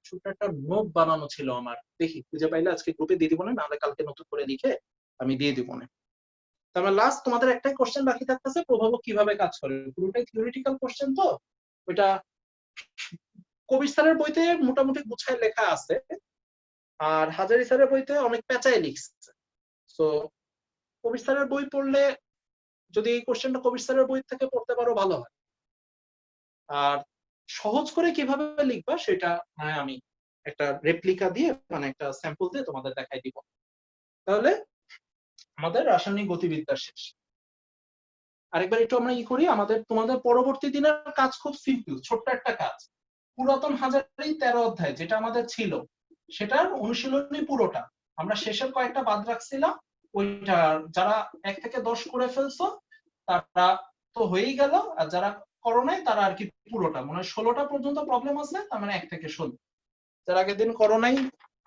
ছোট একটা নোট বানানো ছিল আমার, দেখি খুঁজে পাইলে আজকে গ্রুপে দিয়ে দিব না, নাহলে কালকে নতুন করে লিখে আমি দিয়ে দিব না। তারপর লাস্ট তোমাদের একটাই কোশ্চেন বাকি থাকতেছে, প্রভাবক কিভাবে কাজ করে। পুরোটাই থিওরিটিক্যাল কোশ্চেন, তো ওইটা কবির স্যারের বইতে মোটামুটি গুছায় লেখা আছে, আর হাজারি স্যারের বইতে অনেক পেঁচায় লিখছে। তো কবির স্যারের বই পড়লে, যদি এই কোশ্চেনটা কবির স্যারের বই থেকে পড়তে পারো ভালো হয়। আর সহজ করে কিভাবে লিখবা সেটা আমি একটা রেপ্লিকা দিয়ে, মানে একটা স্যাম্পল দিয়ে তোমাদের দেখাই দিব। তাহলে আমাদের রাসায়নিক গতিবিদ্যা শেষ। আরেকবার একটু আমরা করি, তোমাদের পরবর্তী দিনের কাজ খুব সিম্পল, ছোট্ট একটা কাজ। পুরাতন হাজারি 13 অধ্যায় যেটা আমাদের ছিল, সেটার অনুশীলনী পুরোটা আমরা শেষের কয়েকটা বাদ রাখছিলাম। ওইটা যারা 1 থেকে 10 করে ফেলছো তারা তো হয়েই গেল, আর যারা করো নাই তারা আর কি পুরোটা, মানে 16টা পর্যন্ত প্রবলেম আছে, তার মানে 1 থেকে 16। যারা আগের দিন করো নাই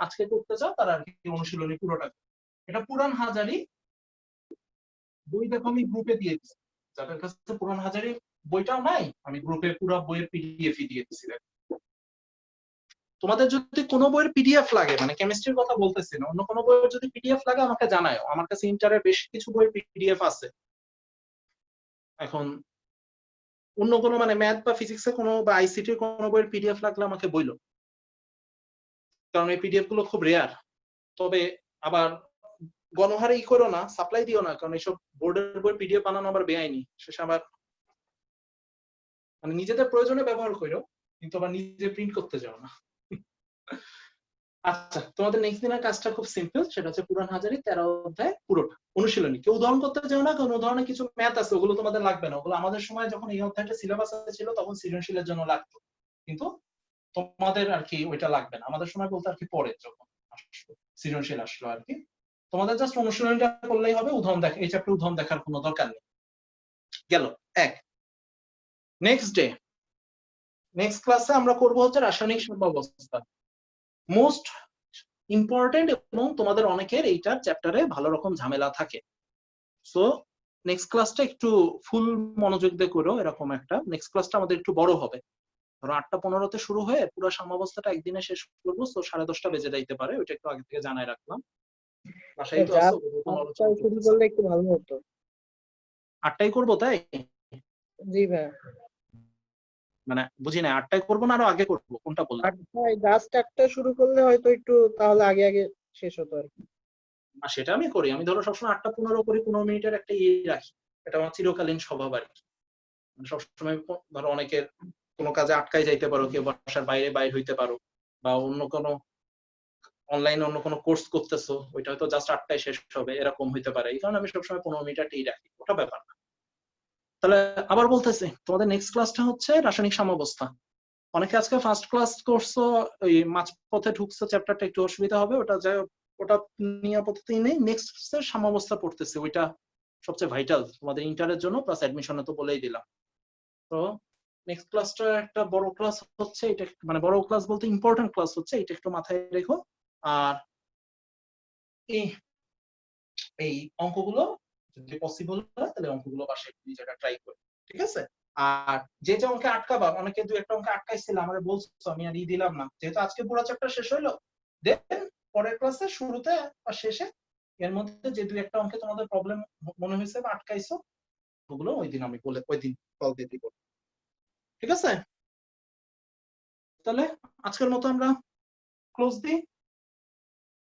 আজকে করতে চাও তারা আর কি অনুশীলনী পুরোটা। এটা পুরান হাজারি বই, দেখো আমি গ্রুপে দিয়ে দিচ্ছি, যাদের কাছে পুরান হাজারি বইটাও নাই আমি গ্রুপে পুরো বইয়ের পিডিএফ দিয়ে দিচ্ছি। তোমাদের যদি কোনো বইয়ের পিডিএফ লাগে, মানে কেমিস্ট্রির কথা বলতেছি না, অন্য কোনো বইয়ের যদি পিডিএফ লাগে আমাকে জানাও, আমার কাছে ইন্টারের বেশ কিছু বইয়ের পিডিএফ আছে। এখন অন্য কোনো মানে ম্যাথ বা ফিজিক্সে কোনো বা আইসিটির কোনো বইয়ের পিডিএফ লাগলে আমাকে বইলো, কারণ এই পিডিএফ গুলো খুব রেয়ার। তবে আবার গণহারে করো না, সাপ্লাই দিও না, কারণ এইসব বোর্ডের বই পিডিএফ বানানো আবার বেআইনি, শেষে আবার মানে নিজেদের প্রয়োজনে ব্যবহার করো, কিন্তু আবার নিজে প্রিন্ট করতে যাও না। আচ্ছা, তোমাদের নেক্সট দিনের কাজটা খুব সিম্পল, সেটা হচ্ছে পুরান হাজারি 13 অধ্যায় পুরোটা অনুশীলনী। কেউ উদাহরণ করতে যাও না, কারণ উদাহরণে কিছু ম্যাথ আছে, ওগুলো তোমাদের লাগবে না। ওগুলো আমাদের সময় যখন এই অধ্যায়টা সিলেবাসে ছিল তখন সৃজনশীলের জন্য লাগতো, কিন্তু তোমাদের আর কি ওইটা লাগবে না। আমাদের সময় বলতে আর কি পরে যখন সৃজনশীল আসলো আর কি, তোমাদের জাস্ট অনুশীলনটা করলেই হবে। উদাহরণ দেখ, এই চ্যাপ্টার উদাহরণ দেখার কোনো দরকার নেই। গেল এক। নেক্সট ডে, নেক্সট ক্লাসে আমরা করব হচ্ছে রাসায়নিক সাম্যাবস্থা, মোস্ট ইম্পর্টেন্ট, এবং তোমাদের অনেকের এইটার চ্যাপ্টারে ভালো রকম ঝামেলা থাকে। সো নেক্সট ক্লাসটা একটু ফুল মনোযোগ দিয়ে করো, এরকম একটা নেক্সট ক্লাসটা আমাদের একটু বড় হবে। ধরো 8:15-তে শুরু হয়ে পুরো সাম্যাবস্থাটা একদিনে শেষ করবো, তো 10:30 বেজে যাইতে পারে, ওইটা একটু আগে থেকে জানাই রাখলাম। বাসায় তো আছো, শুরু করলে একটু ভালো হতো। 8টায় করবো তাই? জি ভাই, মানে বুঝি না, 8টায় করবো না আরো আগে করবো, কোনটা বলবো? 8টায় জাস্ট একটা শুরু করলে হয়তো একটু তাহলে আগে আগে শেষ হতো আর কি। না সেটা আমি করি, আমি ধরো সবসময় 8:15 করি, 15 মিনিটের একটা রাখি, এটা আমার চিরকালীন স্বভাব আর কি। সবসময় ধরো অনেকের কোনো কাজে আটকায় যাইতে পারো, কেউ বাসার বাইরে বাইর হইতে পারো, বা অন্য কোনো অনলাইনে অন্য কোনো কোর্স করতেছো, ওইটা হয়তো জাস্ট 8টায় শেষ হবে, এরকম হইতে পারে। এই কারণে আমি সবসময় 15 মিনিটই রাখি, ওটা ব্যাপার না। তাহলে আবার বলতেছি, তোমাদের নেক্সট ক্লাসটা হচ্ছে রাসায়নিক সাম্যাবস্থা। অনেকে আজকে ফার্স্ট ক্লাস করছো, ওই মাঝপথে ঢুকছো, চ্যাপ্টারটা একটু অসুবিধা হবে, ওটা যাই হোক, ওটা নিয়ে আপাততই নেই। নেক্সট সাম্যাবস্থা পড়তেছি, ওইটা সবচেয়ে ভাইটাল তোমাদের ইন্টারের জন্য, প্লাস অ্যাডমিশনে তো বলেই দিলাম। তো নেক্সট ক্লাসটা একটা বড় ক্লাস হচ্ছে, এটা মানে বড় ক্লাস বলতে ইম্পর্টেন্ট ক্লাস হচ্ছে, এটা একটু মাথায় রেখো। আর এই অঙ্কগুলো যদি পসিবল হয় তাহলে অঙ্কগুলো বাসায় নিজেরা ট্রাই করো, ঠিক আছে? আর যে যে অঙ্কে আটকাবা, অনেকে 2-1টা অঙ্কে আটকাইছিল, আমারে বলছো, আমি আর দিলাম না, যেহেতু আজকে পুরো চ্যাপ্টার শেষ হইলো, দেন পরের ক্লাসে শুরুতে বা শেষে এর মধ্যে যে 2-1টা অঙ্কে তোমাদের প্রবলেম মনে হয়েছে বা আটকাইছো, ওগুলো ওই দিন আমি বলে ওই দিন কল দিয়ে দিব, ঠিক আছে? তাহলে আজকের মতো আমরা ক্লোজ দিই।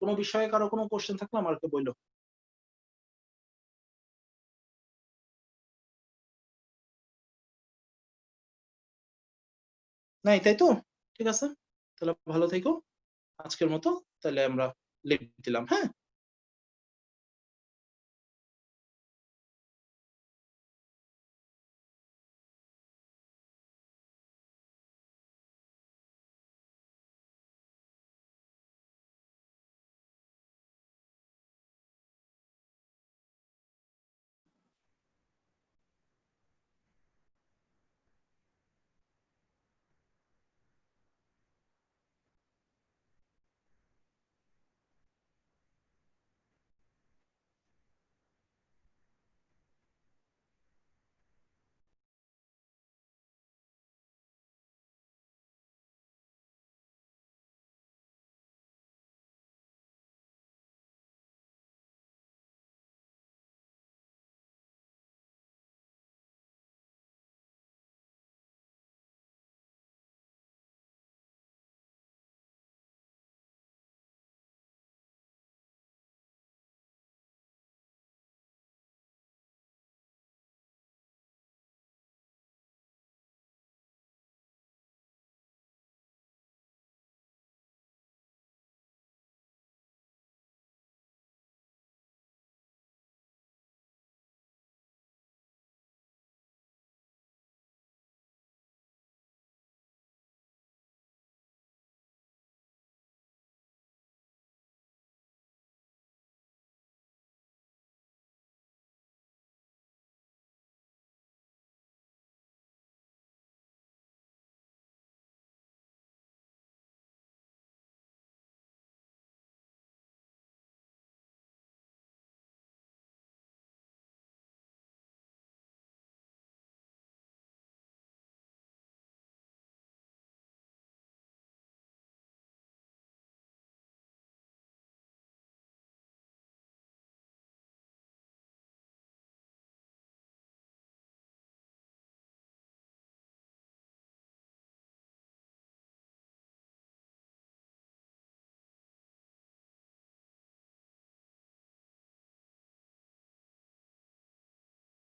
কোনো বিষয়ে কারো কোনো কোশ্চেন থাকলে আমাকে বললো। নাই, তাই তো? ঠিক আছে, তাহলে ভালো থেকো। আজকের মতো তাহলে আমরা লিভ দিলাম, হ্যাঁ।